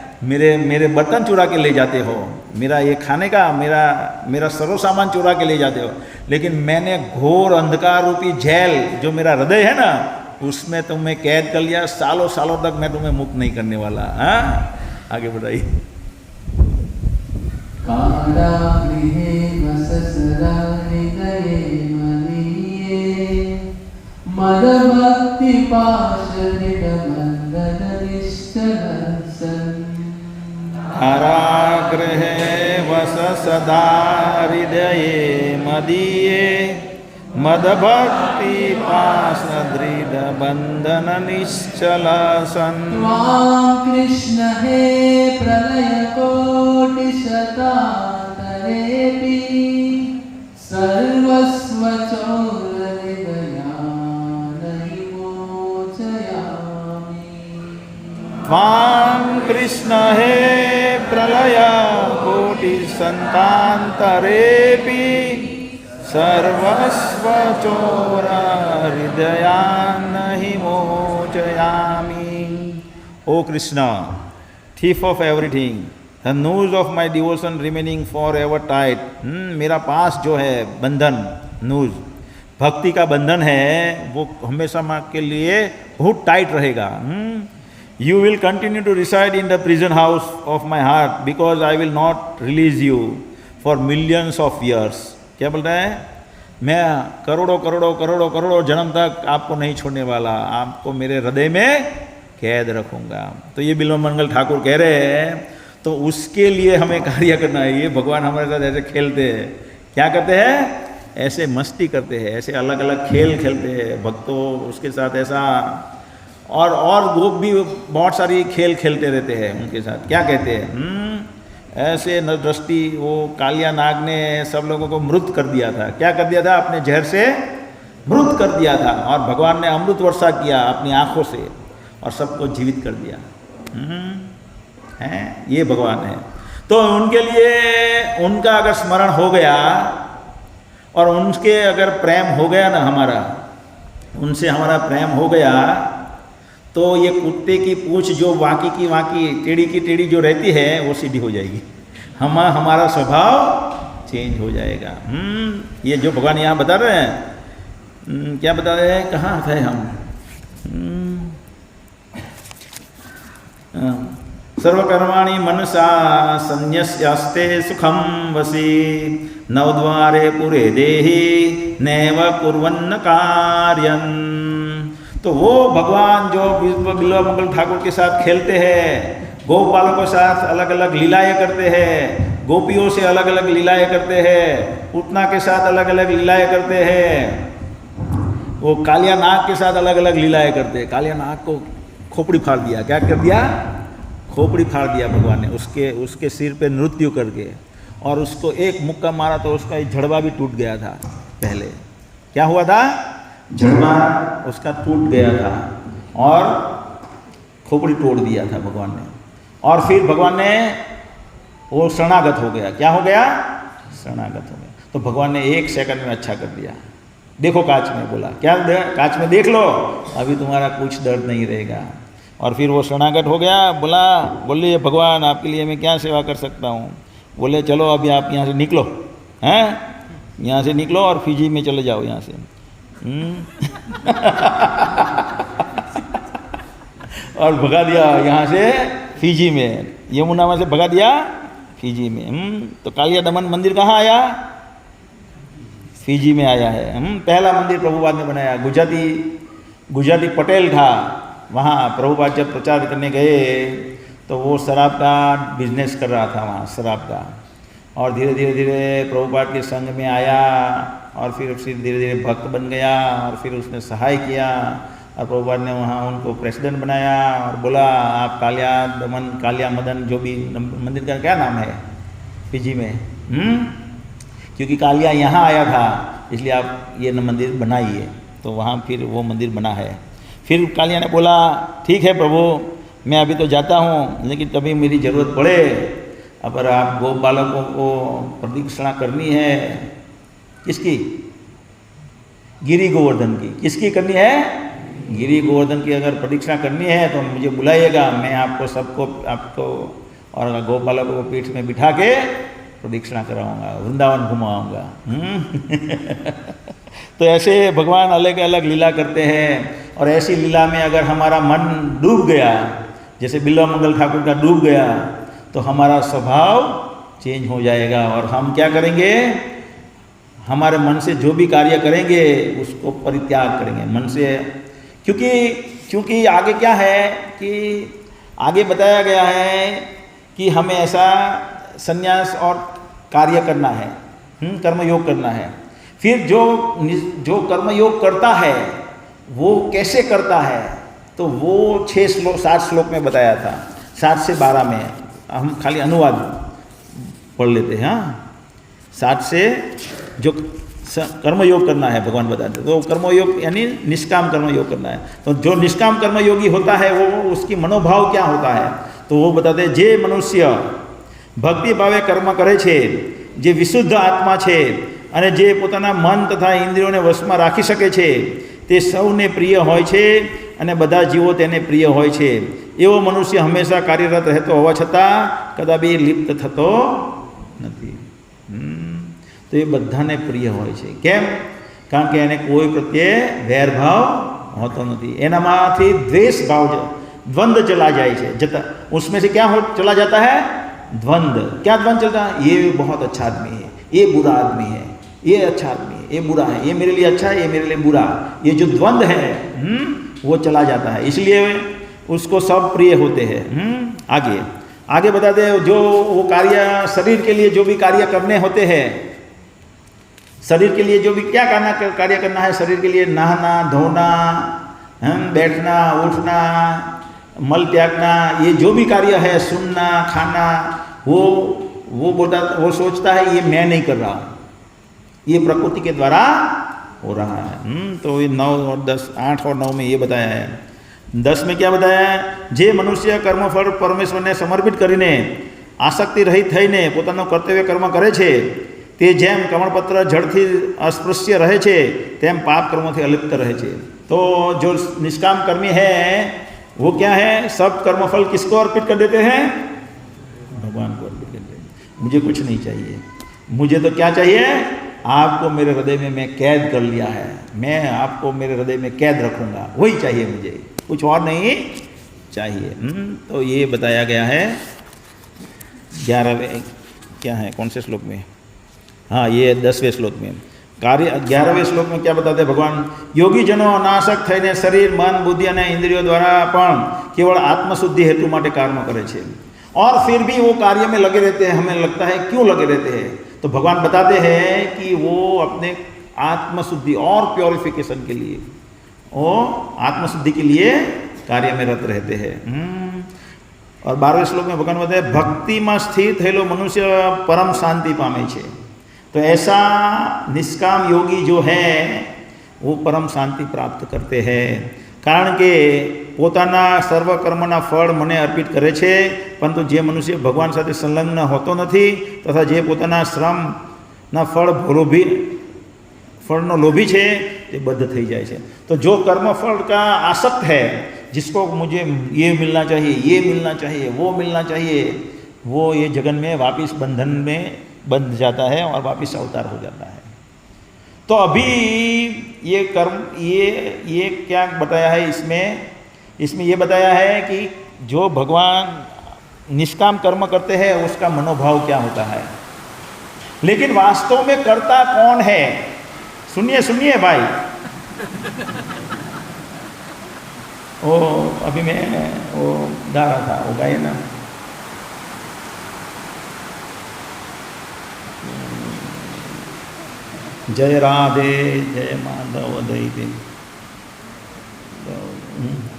मेरे बर्तन चुरा के ले जाते हो, मेरा ये खाने का मेरा सर्व सामान चुरा के ले जाते हो, लेकिन मैंने घोर अंधकार रूपी जेल जो मेरा हृदय है ना, उसमें तुम्हें कैद कर लिया, सालों सालों तक मैं तुम्हें मुक्त नहीं करने वाला। हाँ, आगे बढ़ाइए। कारागृहे वससरा हृदये मदीये मदभक्ति पाशदृढबन्धन निश्चलसन्। कारागृहे वस सदा हृदये मदीये मदभक्ति पाश दृढ़ बंधन निश्चल सन्। त्वां कृष्ण हे प्रलय कोटि शतान्तरेऽपि सर्वस्व चोर हृदयान् मोचयामि। त्वां कृष्ण हे प्रलय कोटि संतान्तरेऽपि सर्वस्व चोर हृदयान् हि मोचयामि। ओ Krishna, thief of everything, the noose of my devotion remaining forever tight. मेरा पास जो है बंधन, नूज भक्ति का बंधन है, वो हमेशा के लिए बहुत टाइट रहेगा। You will continue to reside in the prison house of my heart because I will not release you for millions of years. क्या बोल रहा है, मैं करोड़ों जन्म तक आपको नहीं छोड़ने वाला, आपको मेरे हृदय में कैद रखूंगा। तो ये बिल्व मंगल ठाकुर कह रहे हैं, तो उसके लिए हमें कार्य करना है। ये भगवान हमारे साथ ऐसे खेलते हैं, क्या करते हैं, ऐसे मस्ती करते हैं, ऐसे अलग अलग खेल खेलते हैं भक्तों उसके साथ, ऐसा और गोप भी बहुत सारी खेल खेलते रहते हैं उनके साथ। क्या कहते हैं, ऐसे न दृष्टि, वो कालिया नाग ने सब लोगों को मृत कर दिया था। क्या कर दिया था, अपने जहर से मृत कर दिया था, और भगवान ने अमृत वर्षा किया अपनी आंखों से और सबको जीवित कर दिया। हैं, ये भगवान है। तो उनके लिए उनका अगर स्मरण हो गया और उनके अगर प्रेम हो गया ना, हमारा उनसे हमारा प्रेम हो गया, तो ये कुत्ते की पूंछ जो वाकी की वाकी, टेढ़ी की टेढ़ी जो रहती है, वो सीधी हो जाएगी। हमारा स्वभाव चेंज हो जाएगा। ये जो भगवान यहाँ बता रहे हैं, क्या बता रहे हैं, कहाँ थे हम, सर्वकर्माणि मनसा संन्यस्यास्ते सुखम वसी नवद्वारे पुरे देहि नैव कुर्वन्न कार्यं। तो वो भगवान जो बिल्व मंगल ठाकुर के साथ खेलते हैं, गोपालों के साथ अलग अलग लीलाएं करते हैं, गोपियों से अलग अलग लीलाएं करते हैं, पूतना के साथ अलग अलग लीलाएं करते हैं, वो कालिया नाग के साथ अलग अलग लीलाएं करते हैं। कालिया नाग को खोपड़ी फाड़ दिया, क्या कर दिया, खोपड़ी फाड़ दिया भगवान ने, उसके सिर पे नृत्य करके, और उसको एक मुक्का मारा तो उसका झड़वा भी टूट गया था। पहले क्या हुआ था, झड़वा उसका टूट गया था और खोपड़ी तोड़ दिया था भगवान ने। और फिर भगवान ने वो शरणागत हो गया। क्या हो गया, शरणागत हो गया। तो भगवान ने 1 सेकंड में अच्छा कर दिया। देखो कांच में, बोला क्या, कांच में देख लो, अभी तुम्हारा कुछ दर्द नहीं रहेगा। और फिर वो शरणागत हो गया, बोलिए भगवान आपके लिए मैं क्या सेवा कर सकता हूँ। बोले चलो अभी आप यहाँ से निकलो, हैं, यहाँ से निकलो और फिजी में चले जाओ यहाँ से। और भगा दिया यहाँ से फिजी में, यमुना में से भगा दिया फिजी में। तो कालिया दमन मंदिर कहाँ आया, फिजी में आया है। पहला मंदिर प्रभुपाद ने बनाया। गुजराती पटेल था, वहाँ प्रभुपाद जब प्रचार करने गए तो वो शराब का बिजनेस कर रहा था वहाँ, शराब का। और धीरे धीरे प्रभुपाद के संग में आया और फिर धीरे धीरे भक्त बन गया और फिर उसने सहाय किया और प्रभुपाद ने वहाँ उनको प्रेसिडेंट बनाया और बोला आप कालिया मदन जो भी मंदिर का क्या नाम है फिजी में, क्योंकि कालिया यहाँ आया था इसलिए आप ये मंदिर बनाइए। तो वहाँ फिर वो मंदिर बना है। फिर कालिया ने बोला, ठीक है प्रभु, मैं अभी तो जाता हूँ, लेकिन कभी मेरी ज़रूरत पड़े, अगर आप गो बालकों को प्रदक्षिणा करनी है, किसकी? गिरी गोवर्धन की। किसकी करनी है? गिरी गोवर्धन की अगर प्रदक्षिणा करनी है तो मुझे बुलाइएगा, मैं आपको सबको, आपको और गोपालकों को पीठ में बिठा के प्रदक्षिणा कराऊंगा, वृंदावन घुमाऊंगा। तो ऐसे भगवान अलग अलग लीला करते हैं, और ऐसी लीला में अगर हमारा मन डूब गया, जैसे बिल्वा मंगल ठाकुर का डूब गया, तो हमारा स्वभाव चेंज हो जाएगा, और हम क्या करेंगे? हमारे मन से जो भी कार्य करेंगे उसको परित्याग करेंगे मन से, क्योंकि आगे क्या है कि आगे बताया गया है कि हमें ऐसा संन्यास और कार्य करना है, कर्मयोग करना है। फिर जो कर्मयोग करता है वो कैसे करता है, तो वो 7 श्लोक में बताया था, 7 से 12 में। हम खाली अनुवाद पढ़ लेते हैं। 7 से जो कर्मयोग करना है भगवान बताते, तो कर्मयोग यानी निष्काम कर्मयोग करना है। तो जो निष्काम कर्मयोगी होता है वो उसकी मनोभाव क्या होता है, तो वो बताते हैं, जे मनुष्य भक्ति भावे कर्म करे छे, जे विशुद्ध आत्मा छे અને જે પોતાના મન તથા ઇન્દ્રિયોને વશમાં રાખી શકે છે તે સૌને પ્રિય હોય છે અને બધા જીવો તેને પ્રિય હોય છે। એવો મનુષ્ય હંમેશા કાર્યરત રહેતો હોવા છતાં કદાપી લિપ્ત થતો નથી। તો એ બધાને પ્રિય હોય છે। કેમ? કારણ કે એને કોઈ પ્રત્યે વેરભાવ હોતો નથી, એનામાંથી દ્વેષ ભાવ द्वंद्व चला जाए છે जता, उसमें से क्या चला जाता है? द्वंद्व। क्या द्वंद्व चलता है? ये बहुत अच्छा आदमी है, ये बुरा आदमी है, ये अच्छा आदमी है, ये बुरा है, ये मेरे लिए अच्छा है, ये मेरे लिए बुरा। ये जो द्वंद्व है वो चला जाता है, इसलिए उसको सब प्रिय होते हैं। आगे बताते हैं, जो वो कार्य शरीर के लिए जो भी कार्य करने होते हैं, शरीर के लिए जो भी क्या कार्य करना है, शरीर के लिए नहाना, धोना, बैठना, उठना, मल त्यागना, ये जो भी कार्य है, सुनना, खाना, वो सोचता है ये मैं नहीं कर रहा हूँ, ये प्रकृति के द्वारा हो रहा है। तो ये 9 और 10, 8 और 9 में ये बताया है। 10 में क्या बताया है? जे मनुष्य कर्मफल परमेश्वर ने समर्पित करीने आसक्ति रहित थईने पोतानो कर्तव्य कर्म करे छे, ते जेम कमलपत्र जड़थी अस्पृश्य रहे छे तेम पाप कर्मोथी अलिप्त रहे छे। तो जो निष्काम कर्मी है वो क्या है? सब कर्मफल किसको अर्पित कर देते हैं? भगवान को अर्पित कर देते हैं। मुझे कुछ नहीं चाहिए, मुझे तो क्या चाहिए? आपको मेरे हृदय में मैं कैद कर लिया है, मैं आपको मेरे हृदय में कैद रखूँगा, वही चाहिए मुझे, कुछ और नहीं चाहिए। तो ये बताया गया है 11वें, क्या है, कौन से श्लोक में? हाँ, ये 10वें श्लोक में। 11वें श्लोक में क्या बताते हैं भगवान? योगी जनो अनासक्त थईने शरीर, मन, बुद्धि और इंद्रियों द्वारा पण केवल आत्मशुद्धि हेतु माटे कर्म करे छे, और फिर भी वो कार्य में लगे रहते हैं। हमें लगता है क्यों लगे रहते हैं? तो भगवान बताते हैं कि वो अपने आत्मशुद्धि और प्योरिफिकेशन के लिए, वो आत्मशुद्धि के लिए कार्य में रत रहते हैं। और 12वें श्लोक में भगवान बताते हैं, भक्ति में स्थिर थયેલો मनुष्य परम शांति पामे छे। तो ऐसा निष्काम योगी जो है वो परम शांति प्राप्त करते हैं, कारण के पोताना सर्व कर्मना फल मने अर्पित करे छे, परंतु जे मनुष्य भगवान साथे संलग्न होतो नथी तथा जे पोताना श्रमना फलनो लोभी छे ते बद्ध थई जाय छे। तो जो कर्मफल का आसक्त है, जिसको मुझे ये मिलना चाहिए, ये मिलना चाहिए, वो मिलना चाहिए, वो ये जगन में वापिस बंधन में बंध जाता है और वापिस अवतार हो जाता है। तो अभी ये कर्म, ये क्या बताया है इसमें ये बताया है कि जो भगवान निष्काम कर्म करते हैं उसका मनोभाव क्या होता है, लेकिन वास्तव में करता कौन है? सुनिए भाई। वो अभी मैं वो गा रहा था, वो गाए ना, जय राधे जय माधव दयिते,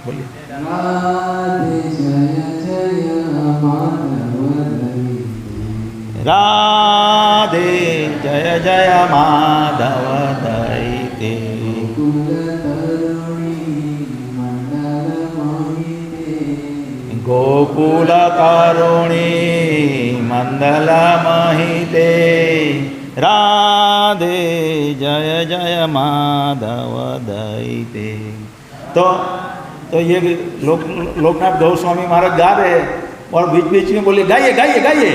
बोलिए। राधे जय जय माधव दयिते, राधे जय जय माधव दयिते, गोकुल तरुणी मन गोकुलकारुणी मंदलमहिते राधे जय जय माधव दयिते। तो ये लोकनाथ गोस्वामी महाराज गा रहे हैं और बीच बीच में बोले गाइए गाइए गाइए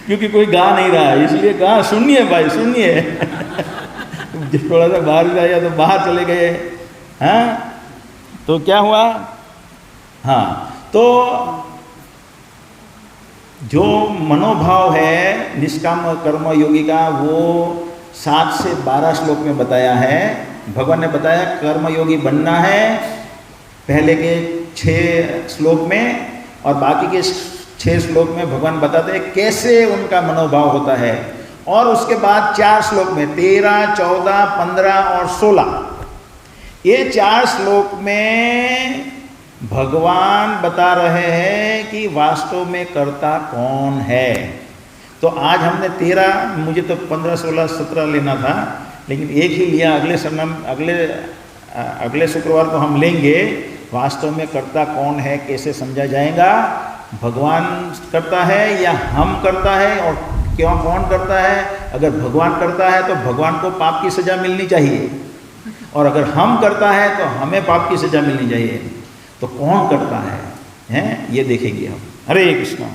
क्योंकि कोई गा नहीं रहा है, इसलिए कहा सुनिए भाई सुनिए। थोड़ा सा बाहर जाया तो बाहर चले गए। हाँ तो क्या हुआ? हाँ तो जो मनोभाव है निष्काम कर्म योगी का वो 7 से 12 श्लोक में बताया है। भगवान ने बताया कर्म योगी बनना है पहले के 6 श्लोक में, और बाकी के 6 श्लोक में भगवान बताते हैं कैसे उनका मनोभाव होता है। और उसके बाद 4 श्लोक में 13, 14, 15 और 16 ये 4 श्लोक में भगवान बता रहे हैं कि वास्तव में कर्ता कौन है। तो आज हमने 13, मुझे तो 15, 16, 17 लेना था, लेकिन एक ही लिया। अगले शुक्रवार को हम लेंगे वास्तव में कर्ता कौन है, कैसे समझा जाएगा। भगवान करता है या हम करता है, और क्यों कौन करता है? अगर भगवान करता है तो भगवान को पाप की सज़ा मिलनी चाहिए, और अगर हम करता है तो हमें पाप की सज़ा मिलनी चाहिए। तो कौन करता है, हैं ये देखेंगे हम। हरे कृष्णा।